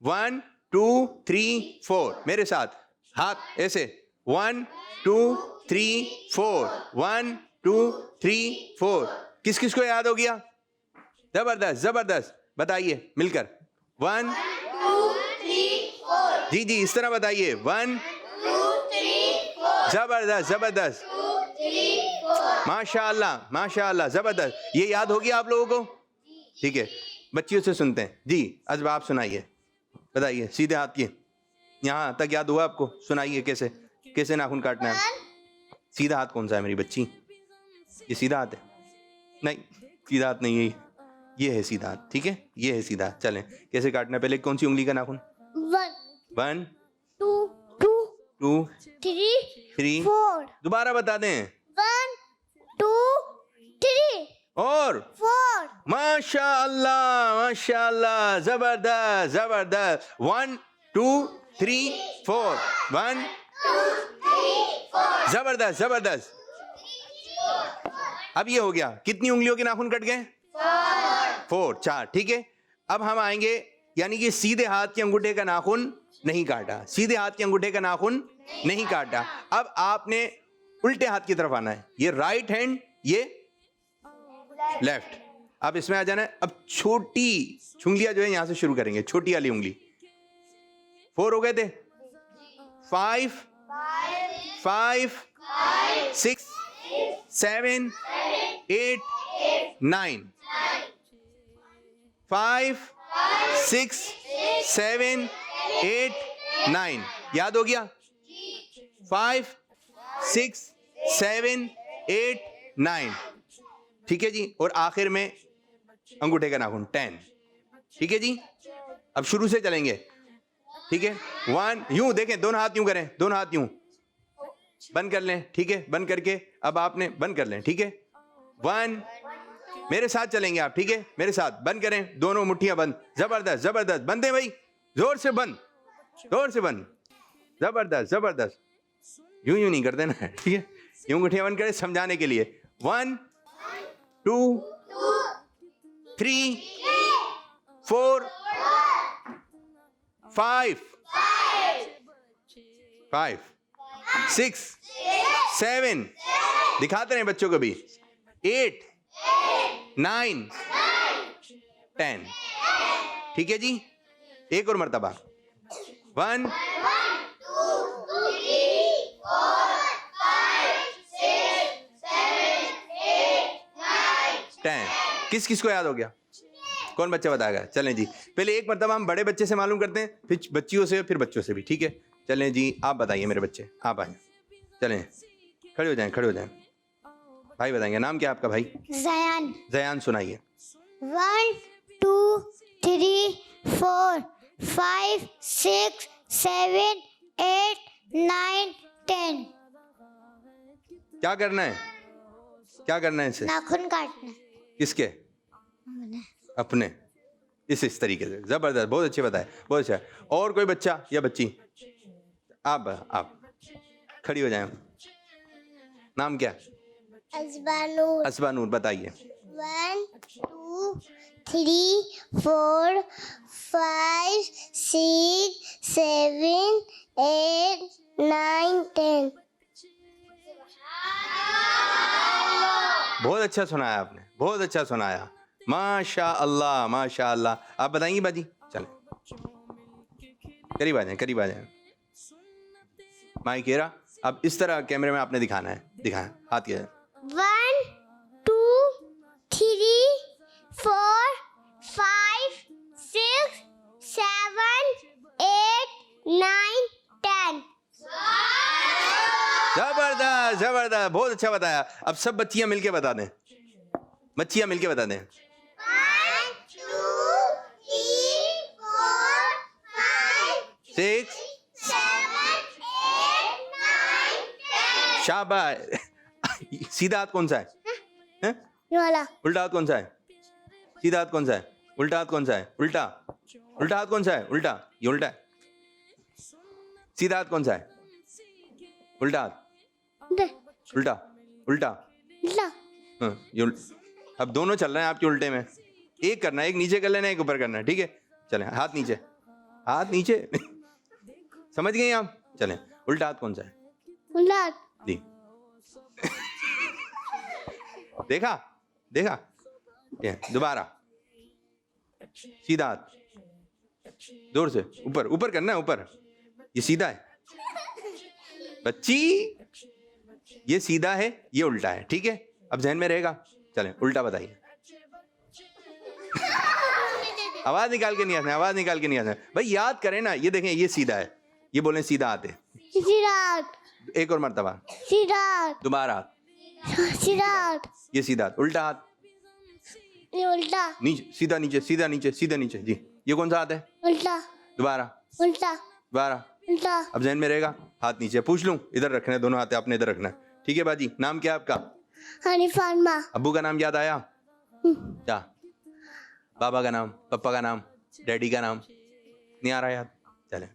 1 2 3 4। मेरे साथ हाथ ऐसे, 1 2 3 4, 1 2 3 4। किस किस को याद हो गया? जबरदस्त जबरदस्त, बताइए मिलकर, 1 2 3 4। जी जी, इस तरह बताइए, 1 2 3 4। जबरदस्त जबरदस्त, माशाअल्लाह माशाअल्लाह, जबरदस्त। ये याद हो गया आप लोगों को? ठीक है, बच्चियों से सुनते हैं। जी अजब, आप सुनाइए, बताइए, सीधे हाथ की यहाँ तक याद हुआ आपको? सुनाइए, कैसे कैसे नाखून काटना है। सीधा हाथ कौन सा है मेरी बच्ची? ये सीधा हाथ है? नहीं, सीधा हाथ नहीं है, ये है सीधा हाथ, ठीक है, ये है सीधा हाथ। चलें, कैसे काटना है? पहले कौन सी उंगली का नाखून? 1 2 3 4। दोबारा बता दें, 1 2 3 और 4। माशाअल्लाह माशाअल्लाह, जबरदस्त जबरदस्त। 1 2 3 4, 1 2 3 4। जबरदस्त जबरदस्त। अब ये हो गया, कितनी उंगलियों के नाखून कट गए? 4, 4, ठीक है। अब हम आएंगे, यानी कि सीधे हाथ के अंगूठे का नाखून नहीं काटा, सीधे हाथ के अंगूठे का नाखून नहीं काटा। अब आपने उल्टे हाथ की तरफ आना है, ये राइट हैंड, ये लेफ्ट। अब इसमें आ जाना है। अब छोटी उंगलियां जो है यहां से शुरू करेंगे, छोटी वाली उंगली। 4 हो गए थे, 5 6 7 8 9। 5 6 7 8 9, याद हो गया? 5 6 7 8 9, ठीक है जी। और आखिर में अंगूठे का नाखून 10, ठीक है जी। अब शुरू से चलेंगे, ठीक है। 1, यूं देखें, दोनों हाथ यूं करें, दोनों हाथ यूं बंद कर लें, ठीक है, बंद करके अब आपने बंद कर लें, ठीक है। 1, मेरे साथ चलेंगे आप, ठीक है, मेरे साथ बंद करें, दोनों मुट्ठियां बंद। जबरदस्त जबरदस्त, बंद है भाई, जोर से बंद, जोर से बंद, जबरदस्त जबरदस्त। यूं यूं नहीं करते ना, ठीक है, यूं मुट्ठियां बंद करें समझाने के लिए। 1 2 3 4 5 5 6 7 दिखाते रहे बच्चों को भी 8 9 10 ठीक है जी। एक और मर्तबा 1 10 किस किस को याद हो गया? कौन बच्चा बताएगा? चलें जी, पहले एक मर्तबा हम बड़े बच्चे से मालूम करते हैं, फिर बच्चियों से, फिर बच्चों से भी, ठीक है। चलें जी, आप बताइए मेरे बच्चे, आप आए, चलें खड़े हो जाएं, खड़े हो जाएं। भाई बताएंगे, नाम क्या है आपका भाई? जयान। जयान सुनाइए। 1 2 3 4 5 6 7 8 9 10 क्या करना है? क्या करना है इसे? नाखून काटना। किसके? अपने। इस तरीके से, जबरदस्त, बहुत अच्छे बताए, बहुत अच्छा। और कोई बच्चा या बच्ची? आप खड़ी हो जाएं। नाम क्या? असबानूर। असबानूर, बताइए। 1 2 3 4 5 6 7 8 9 10 बहुत अच्छा सुनाया आपने, बहुत अच्छा सुनाया, माशा अल्लाह, माशा अल्लाह। आप बताएंगी बाजी? चलें करीब आ जाएं, करीब आ जाएं। माई केरा, अब इस तरह कैमरे में आपने दिखाना है, दिखाएं, हाथ किया जाए। 1 2 3 4 5 6 7 8 9 10 जबरदस्त, जबरदस्त, बहुत अच्छा बताया। अब सब बच्चियां मिलके बता दें, बच्चियां मिलके बता दें। 1 2 3 4 5 6 7 8 9 10 शाबाश। सीधा हाथ कौन सा है? हैं? ये वाला। उल्टा हाथ कौन सा है? सीधा हाथ कौन सा है? उल्टा हाथ कौन सा है? उल्टा। उल्टा हाथ कौन सा है? उल्टा। ये उल्टा है। सीधा हाथ कौन सा है? उल्टा हाथ। दे उल्टा। उल्टा। ला। हाँ, ये अब दोनों चल रहे हैं आपके उल्टे में। एक करना है, एक नीचे कर लेना, एक ऊपर करना है, ठीक है। चलें, हाथ नीचे, हाथ नीचे। समझ गए आप? चलें, उल्टा हाथ कौन सा है? उल्टा। जी। देखा, देखा, ये दोबारा सीधा हाथ, जोर से ऊपर, ऊपर करना है, ऊपर। ये सीधा है बच्ची, ये सीधा है, ये उल्टा है, ठीक है। अब ध्यान में रहेगा। चलें, उल्टा बताइए। आवाज निकाल के नहीं आना, आवाज निकाल के नहीं आना भाई, याद करें ना। ये देखें, ये सीधा है, ये बोले सीधा हाथ है। सीधा। एक और मर्तबा, सीधा। दोबारा, सीधा। ये सीधा हाथ, उल्टा हाथ, ये उल्टा। नीचे, सीधा नीचे, सीधा नीचे, सीधा नीचे, जी। ये कौन सा हाथ है? उल्टा। दोबारा, उल्टा। दोबारा। उल्टा। अब ध्यान में रहेगा, हाथ नीचे। पूछ लूं? इधर रखना है, दोनों हाथ आपने इधर रखना है, ठीक है बाजी। नाम क्या है आपका? हनीफानमा। अब्बू का नाम याद आया क्या? बाबा का नाम, पापा का नाम, डैडी का नाम नहीं आ रहा याद? चले,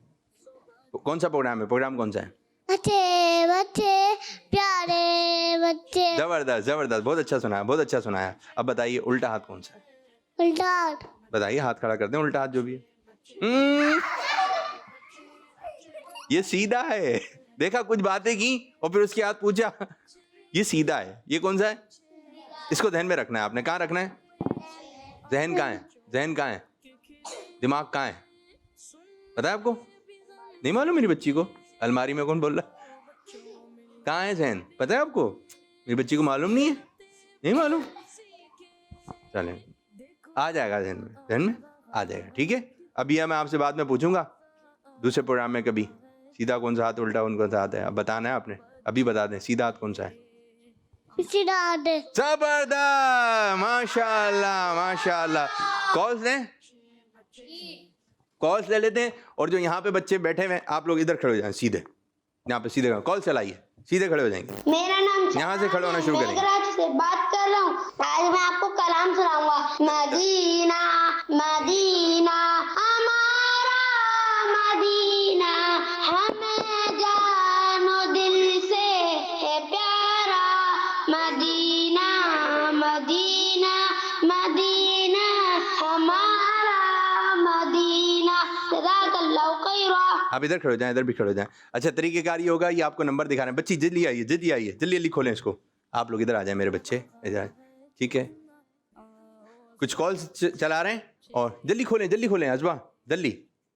कौन सा प्रोग्राम है? प्रोग्राम कौन सा है? अच्छे बच्चे, प्यारे बच्चे। जबरदस्त, जबरदस्त, बहुत अच्छा सुनाया, बहुत अच्छा सुनाया। अब बताइए, उल्टा हाथ कौन सा है? उल्टा। बताइए, हाथ खड़ा करते हैं, उल्टा हाथ जो भी है। ये सीधा है। देखा, कुछ बातें की और फिर उसके हाथ पूछा। ये सीधा है, ये कौन सा है? इसको ध्यान में रखना है आपने। कहाँ रखना है? जहन कहाँ है? जहन कहाँ है? दिमाग कहाँ है? पता है आपको? नहीं मालूम मेरी बच्ची को? अलमारी में कौन बोल रहा? कहाँ है जहन? पता है आपको? मेरी बच्ची को मालूम नहीं है? नहीं मालूम? चलें, आ जाएगा जहन में, जहन में आ जाएगा, ठीक है। अब यह मैं आपसे बाद में पूछूंगा दूसरे प्रोग्राम में कभी, सीधा कौन सा हाथ, उल्टा कौन सा हाथ है। अब बताना है आपने, अभी बता दें, सीधा हाथ कौन सा है? सीधा। जबरदस्त, माशाल्लाह, माशाल्लाह। कॉल्स लें, कॉल्स ले लेते हैं। और जो यहाँ पे बच्चे बैठे हुए हैं, आप लोग इधर खड़े हो जाएं, सीधे यहाँ पे सीधे कॉल चलाइए, सीधे खड़े हो जाएंगे। मेरा नाम यहाँ से खड़े होना शुरू करेंगे। मेघराज से बात कर रहा हूँ। आज मैं आपको कलाम सुनाऊंगा। मदीना मदीना हमारा मदीना, हमें जानो दिल से है प्यारा। मदीना मदीना मदीना हमारा मदीना। जज़ाकल्लाहु आप इधर खड़े हो जाएं, इधर भी खड़े हो जाएं। अच्छा, तरीक़ेकार ये होगा, ये आपको नंबर दिखा रहे हैं। बच्ची जल्दी आइए, जल्दी आइए, जल्दी जल्दी खोलें इसको। आप लोग इधर आ जाएं मेरे बच्चे, इधर आए, ठीक है। कुछ कॉल्स चला रहे हैं और जल्दी खोलें अजबा, जल्दी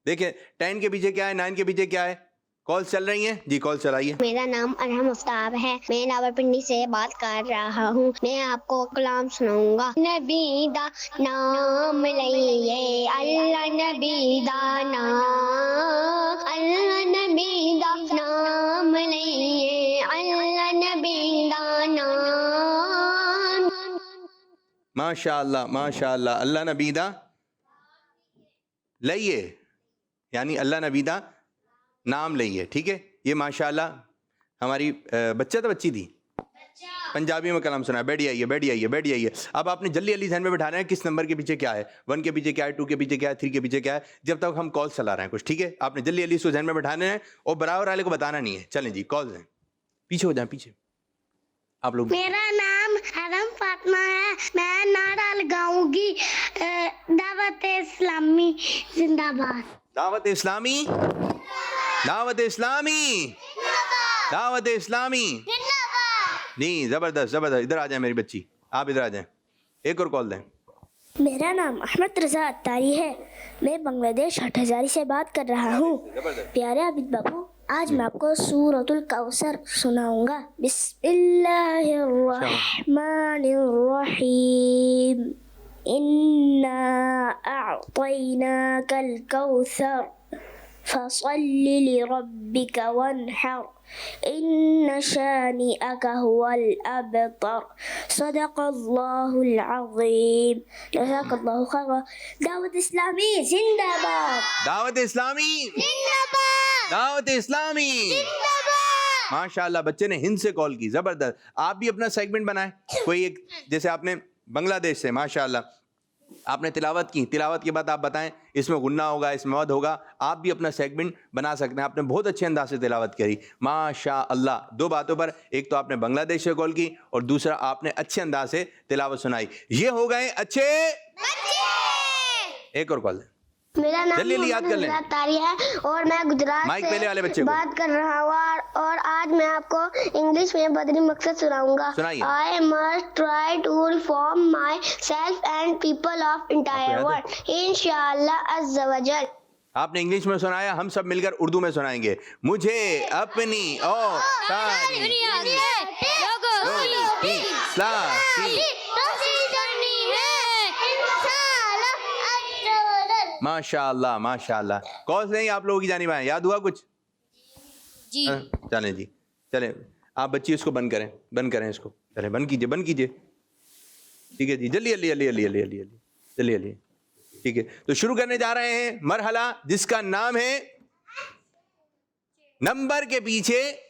देखें 10 के पीछे क्या है, 9 के पीछे क्या है। कॉल्स चल रही हैं जी, कॉल चलाइए। मेरा नाम अरहम आफ्ताब है, मैं रावलपिंडी से बात कर रहा हूँ। मैं आपको कलाम सुनाऊंगा। नबी दा नाम लइए, अल्लाह नबी दा नाम, अल्लाह नबी दा नाम लइए, अल्लाह नबी दा नाम। माशाअल्लाह माशाअल्लाह, अल्लाह नबीदा लइए, यानी अल्लाह नबीदा नाम लइए, ठीक है। ये माशाअल्लाह हमारी बच्चा तो बच्ची थी, पंजाबी में कलाम सुना। बैठ आइए, बैठ आइए, बैठ आइए। अब आपने जल्दी जल्दी ध्यान में बैठाना है किस नंबर के पीछे क्या है, 1 के पीछे क्या है, 2 के पीछे क्या है, 3 के पीछे क्या है, जब तक हम कॉल चला रहे हैं कुछ, ठीक है। आपने जल्दी जल्दी इसको ध्यान में बैठाना है और बराबर वाले को बताना नहीं है। चलें जी, कॉल हैं, पीछे हो जाए, पीछे आप लोग। मेरा नाम हरम फातिमा है, मैं नारा लगाऊंगी दावत इस्लामी जिंदाबाद। दावत इस्लामी, दावत इस्लामी, दावत इस्लामी नहीं, जबरदस्त जबरदस्त। इधर आ जाए मेरी बच्ची, आप इधर आ जाएं, एक और कॉल दें। मेरा नाम अहमद रजा अत्तारी है, मैं बांग्लादेश हटहजारी से बात कर रहा हूँ। प्यारे आबिद बाबू, आज मैं आपको सूरतुल कौसर सुनाऊंगा। बिस्मिल्लाहिर्रहमानिर्रहीम, इन्ना अअतैनाकल कौसर फसल्लि लिरब्बिका वन्हर, इन्न शानिअका हुवल अबतर, सदक़ल्लाहुल अज़ीम, जज़ाकल्लाहु खैरन। दावत इस्लामी जिंदाबाद, दावत इस्लामी जिंदाबाद, दावत इस्लामी जिंदाबाद। माशाअल्लाह, बच्चे ने हिंद से कॉल की, जबरदस्त। आप भी अपना सेगमेंट बनाएं कोई एक, जैसे आपने बांग्लादेश से, माशाअल्लाह आपने तिलावत की, तिलावत के बाद आप बताएं इसमें गुन्ना होगा, इसमें मद होगा, आप भी अपना सेगमेंट बना सकते हैं। आपने बहुत अच्छे अंदाज से तिलावत करी, माशाअल्लाह। 2 बातों पर, एक तो आपने बांग्लादेश से कॉल की और दूसरा आपने अच्छे अंदाज से तिलावत सुनाई। ये हो गए अच्छे बच्चे। एक और कॉल। मेरा नाम जल्दी याद कर लें। मोहम्मद तारी है और मैं गुजरात माइक पहले वाले बच्चे से को। बात कर रहा हूँ और आज मैं आपको इंग्लिश में बदरी मकसद सुनाऊंगा। सुनाइए। I must try to reform myself and people of entire world, इंशाअल्लाह अज़्ज़ा वजल। आपने इंग्लिश में सुनाया, हम सब मिलकर उर्दू में सुनाएंगे। मुझे अपनी और सारी दुनिया के लोगों की इस्लाह की माशाअल्लाह माशाअल्लाह। कॉल नहीं आप लोगों की जानिब आए, याद हुआ कुछ जी? चलें जी, चलें। आप बच्ची इसको बंद करें, बंद करें इसको, चलें बंद कीजिए, बंद कीजिए, ठीक है जी। जल्दी जल्दी जल्दी जल्दी जल्दी जल्दी जल्दी जल्दी, ठीक है। तो शुरू करने जा रहे हैं मरहला जिसका नाम है नंबर के पीछे।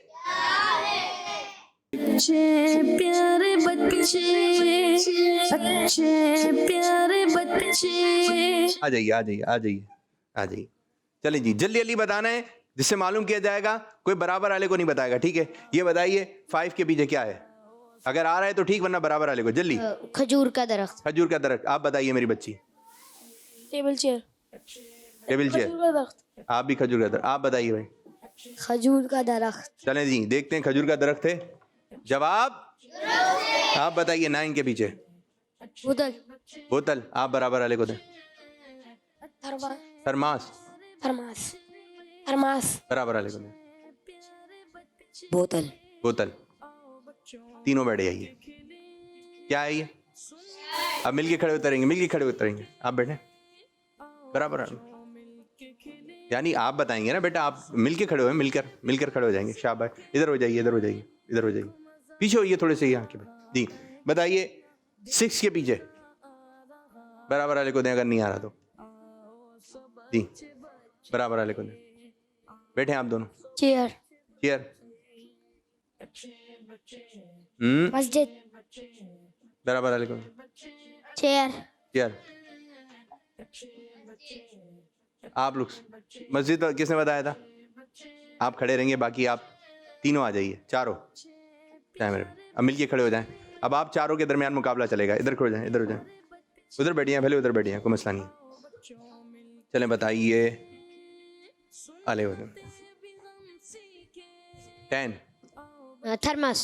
अच्छे प्यारे बच्चे, अच्छे प्यारे बच्चे। आ जाइए आ जाइए आ जाइए आ जाइए। चलिए जी, जल्दी जल्दी बताना है जिससे मालूम किया जाएगा, कोई बराबर वाले को नहीं बताएगा, ठीक है। ये बताइए 5 के पीछे क्या है, अगर आ रहा है तो ठीक, वरना बराबर वाले को। जल्दी। खजूर का दरख्त, खजूर का दरख्त। आप बताइए मेरी बच्ची। Table chair, table chair. आप भी खजूर का दरख्त। आप बताइए भाई। खजूर का दरख्त। चलें जी, देखते हैं खजूर का दरख्त है। जवाब आप बताइए 9 के पीछे। बोतल, बोतल। आप बराबर वाले को दें। Thermos, thermos, thermos. बराबर वाले को दें। बोतल, बोतल। तीनों बैठे आइए। क्या है ये? अब मिलके खड़े उतरेंगे, मिलके खड़े उतरेंगे। आप बैठे बराबर, यानी आप बताएंगे ना बेटा, आप मिलके खड़े हुए, मिलकर मिलकर खड़े हो जाएंगे। शाबाश। इधर हो जाइए, इधर हो जाइए, इधर हो जाइए, पीछे होइए थोड़े से यहाँ के जी। बताइए 6 के पीछे। बराबर वाले को दें अगर नहीं आ रहा तो जी, बराबर वाले को दें। बैठे आप दोनों। Chair, chair. मस्जिद, बराबर वाले को दें। Chair, chair. आप लोग मस्जिद किसने बताया था? आप खड़े रहेंगे, बाकी आप तीनों आ जाइए, चारों। मेरे अब मिलके खड़े हो जाएं। अब आप चारों के दरमियान मुकाबला चलेगा। इधर खड़े हो जाएं, इधर हो जाएं, उधर बैठिए, पहले उधर बैठिए, कोई मसला नहीं है। चलें बताइए अले 10 थर्मस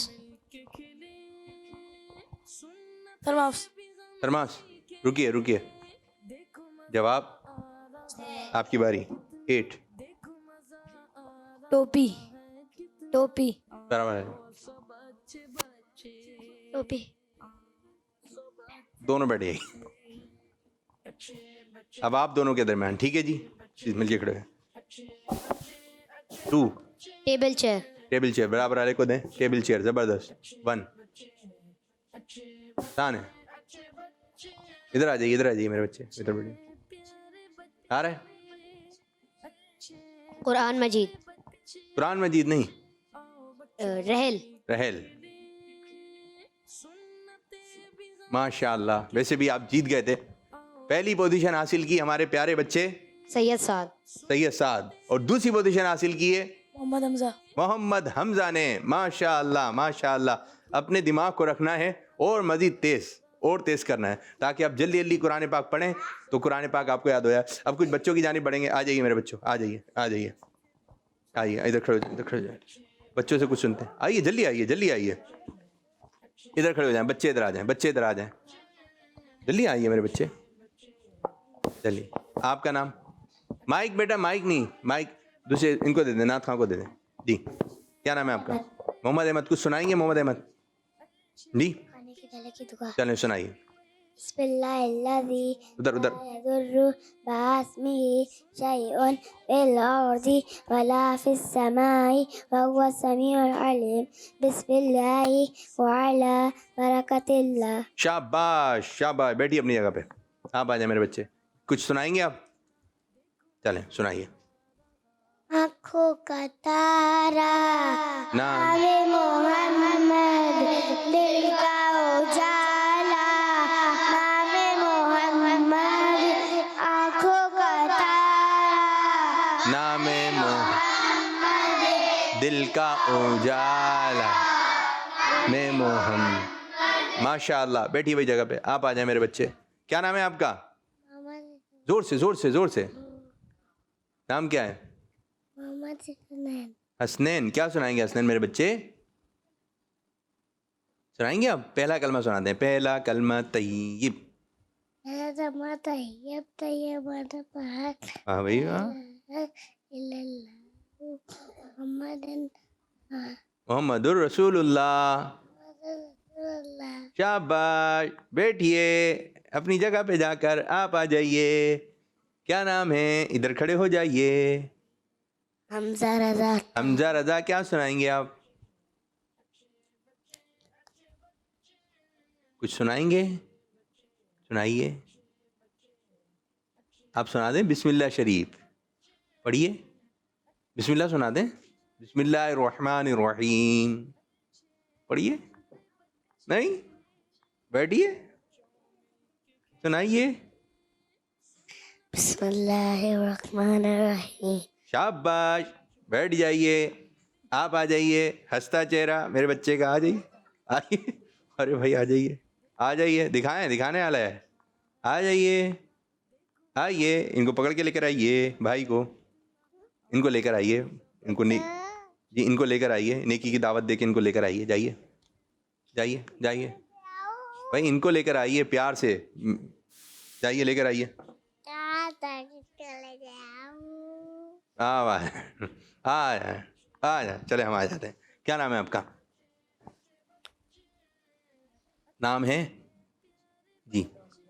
थर्मास थर्मास। रुकिए रुकिए, जवाब आपकी बारी। 8 टोपी टोपी बराबर है। टोपी दोनों बैठ गई। अब आप दोनों के दरम्यान, ठीक है जी, मिलके खड़े हैं। 2 टेबल चेयर टेबल चेयर बराबर वाले को दें। टेबल चेयर जबरदस्त। 1 शान है। इधर आ जाइए मेरे बच्चे, इधर बैठिए। आ रहा है? कुरान मजीद कुरान मजीद नहीं, रहल रहल। माशाअल्लाह, वैसे भी आप जीत गए थे। पहली पोजीशन हासिल की हमारे प्यारे बच्चे सैयद साद सैयद साद, और दूसरी पोजीशन हासिल की है मोहम्मद हमजा मोहम्मद हमजा ने। माशाअल्लाह माशाअल्लाह। अपने दिमाग को रखना है और मजीद और तेज करना है, ताकि आप जल्दी जल्दी कुरान पाक पढ़ें तो कुरान पाक आपको याद हो जाए। अब कुछ बच्चों की जानिब बढ़ेंगे। आ जाइए मेरे बच्चों, आ जाइए आइए, इधर खड़े हो जाए। बच्चों से कुछ सुनते हैं। आइए जल्दी आइए, इधर खड़े हो जाएं। बच्चे इधर आ जाएं, जल्दी आइए मेरे बच्चे, चलिए। आपका नाम? माइक बेटा, माइक नहीं, माइक दूसरे इनको दे दें, नाथ खां को दे दें जी। क्या नाम है आपका? मोहम्मद अहमद। कुछ सुनाएंगे मोहम्मद अहमद जी? चलें सुनाइए। उधर शाबाश शाबाश, बैठिए अपनी जगह पे। आप आ जाए मेरे बच्चे। कुछ सुनाएंगे आप? चलें सुनाइए। आँखों का तारा नाम मोहम्मद, दिल का उजाला नामे मोहम्मद, आँखों का तारा नामे दिल का उजाला में मोहम्मद। माशाअल्लाह, बैठिए वही जगह पे। आप आ जाए मेरे बच्चे। क्या नाम है आपका? जोर से नाम क्या है? हसनैन। क्या सुनाएंगे हसनैन मेरे बच्चे? सुनाएंगे आप? पहला कलमा सुनाते हैं। पहला कलमा तय्यब। हाँ भाई वाह। मोहम्मदुर रसूलुल्लाह। शाबाश, बैठिए अपनी जगह पे जाकर। आप आ जाइए। क्या नाम है? इधर खड़े हो जाइए। हमजा रजा। हमजा रजा। क्या सुनाएंगे आप? कुछ सुनाएंगे? सुनाइए। आप सुना दें बिस्मिल्लाह शरीफ। पढ़िए बिस्मिल्लाह, सुना दें बिस्मिल्लाहिर्रहमानिर्रहीम। पढ़िए। नहीं, बैठिए सुनाइए। बिस्मिल्लाहिर्रहमानिर्रहीम। शाबाश, बैठ जाइए। आप आ जाइए। हंसता चेहरा मेरे बच्चे का। आ जाइए आइए। अरे भाई आ जाइए, दिखाने वाला है। आ जाइए आइए। इनको पकड़ के लेकर आइए, भाई को। इनको लेकर आइए, इनको लेकर आइए। नेकी की दावत देके इनको लेकर आइए। जाइए भाई, इनको लेकर आइए प्यार से। जाइए लेकर आइए। आ जा। चले हम आ जाते हैं। क्या नाम है आपका? नाम है जी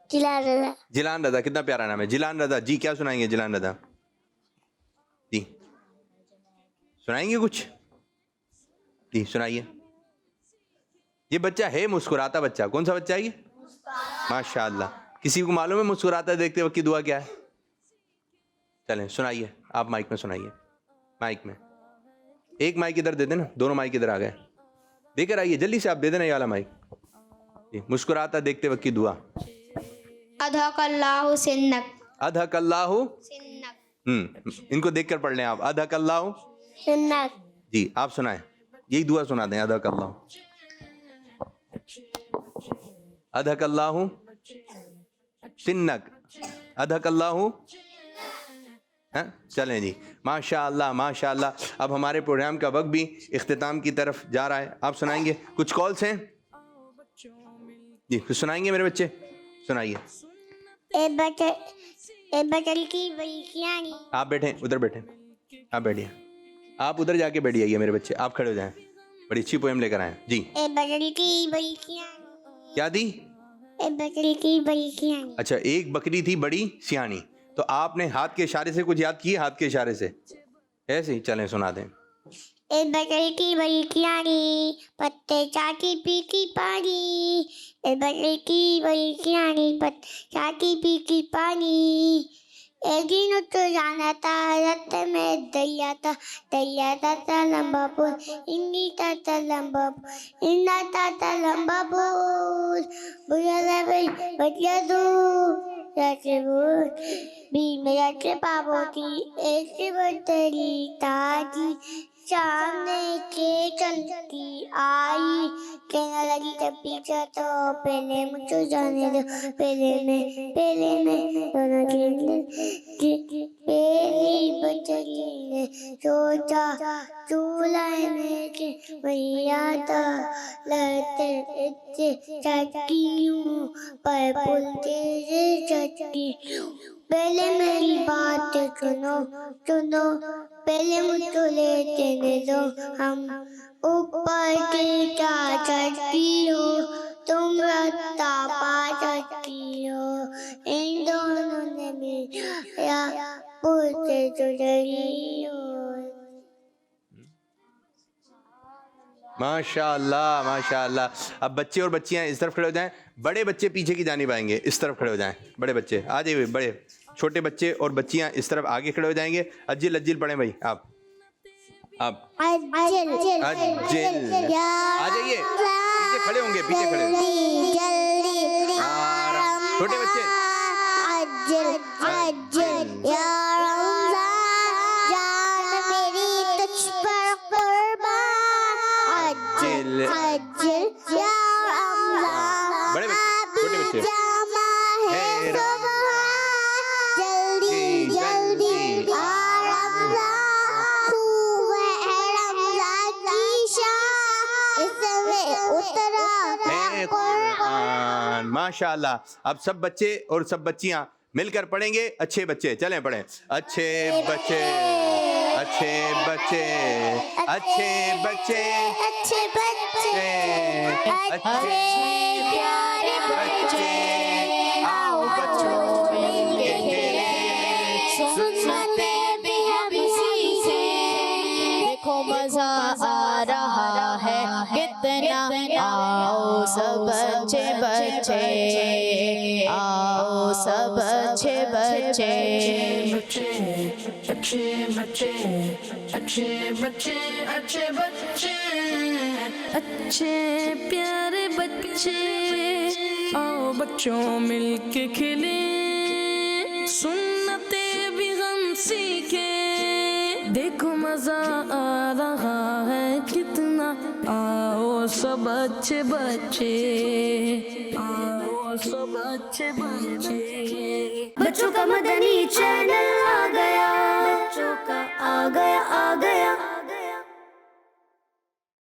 जिलान रजा। कितना प्यारा नाम है, जिलान रजा जी। क्या सुनाएंगे जिलान रजा जी? सुनाएंगे कुछ जी? सुनाइए। ये बच्चा है मुस्कुराता बच्चा। कौन सा बच्चा है ये? माशाअल्लाह। किसी को मालूम है मुस्कुराता देखते वक्त की दुआ क्या है? चलें सुनाइए। आप माइक में सुनाइए। माइक में एक माइक इधर दे देना। दोनों माइक इधर आ गए। देकर आइए जल्दी से। आप दे देना ये वाला माइक जी। मुस्कुराता देखते वक्त की दुआ। अधकल्लाहु सिन्नक। अधकल्लाहु इनको देखकर पढ़ लें आप। अधकल्लाहु सिन्नक जी। आप सुनाएं, यही दुआ सुना दें। अधकल्लाहु सिन्नक। अधकल्लाहु हाँ चलें जी, माशाअल्लाह माशाअल्लाह। अब हमारे प्रोग्राम का वक्त भी इख्तिताम की तरफ जा रहा है। आप सुनाएंगे, कुछ कॉल्स हैं जी, कुछ सुनाएंगे मेरे बच्चे, सुनाइए। बटल की बल्कियां नी। आप बैठे, उधर बैठे, आप बैठिए, आप उधर जाके बैठ जाइए मेरे बच्चे, आप खड़े हो जाएं। बड़ी अच्छी पोएम लेकर आए जी। बटल की बल्कियां क्या दी? बटल की बल्कियां नी। अच्छा, एक बकरी थी बड़ी सियानी। तो आपने हाथ के इशारे से कुछ याद किए? हाथ के इशारे से ऐसे ही चलें, सुना दें। बटल की बल्कियां नी, पत्ते चाटी पीकी पानी। बटल की बल्कियां नी, पत्ते चाटी पीकी पानी। एक दिन तो जाना था रत में दरिया था लंबा पुल, इंडी था लंबा पुल, इंडा था लंबा पुल, बुझा बचिया दूर जाके बोल भी मेरा के पापोती एक बतरी ताजी सामने के चलती आई। कहने लगी जब पीछा तो पहले मुझे जाने दो, पहले मैं दोनों की पहली बचली ने सोचा चूल्हा में के मैया था लड़ते इतने चटकी हूँ पर पुलते से चटकी। पहले मेरी बात सुनो, पहले मुझको लेते दो, हम ऊपर की क्या चटकी हो, तुम रास्ता पा चटकी हो, इन दोनों ने मेरा पूछे चुड़ली हो। माशाअल्लाह माशाअल्लाह। अब बच्चे और बच्चियां इस तरफ खड़े हो जाएं, बड़े बच्चे पीछे की जानिब आएंगे, इस तरफ खड़े हो जाएं। बड़े बच्चे आ जाइए, बड़े छोटे बच्चे और बच्चियां इस तरफ आगे खड़े हो जाएंगे। अज्जिल पढ़ें भाई, आप अज्जिल आ जाइए, पीछे खड़े होंगे, पीछे खड़े जल्दी आराम। छोटे बच्चे अज्जिल या रमज़ान जान मेरी तुझ पर कुर्बान। अज्जिल या रमज़ान बड़े बच्चे, छोटे बच्चे जमा है सुबह, जल्दी आ रमज़ान, तू है रमज़ान की शान, इसमें उतरा है कुरान। माशाअल्लाह। अब सब बच्चे और सब बच्चियां मिलकर पढ़ेंगे। अच्छे बच्चे चलें पढ़ें। अच्छे बच्चे अच्छे बच्चे अच्छे बच्चे अच्छे बच्चे अच्छे प्यारे बच्चे, आओ बच्चों मिलके खेलें, सुनते भी हम सीखे, देखो मजा आ रहा है कितना। आओ सब बच्चे बच्चे, आओ सब बच्चे बच्चे। अच्छे प्यारे बच्चे, आओ बच्चों मिलके खेले, सुन्नते भी हम सीखे, देखो मजा आ रहा है कितना। आओ सब अच्छे बच्चे, आओ सब अच्छे बच्चे। बच्चों का मदनी चैनल आ गया, बच्चों का आ गया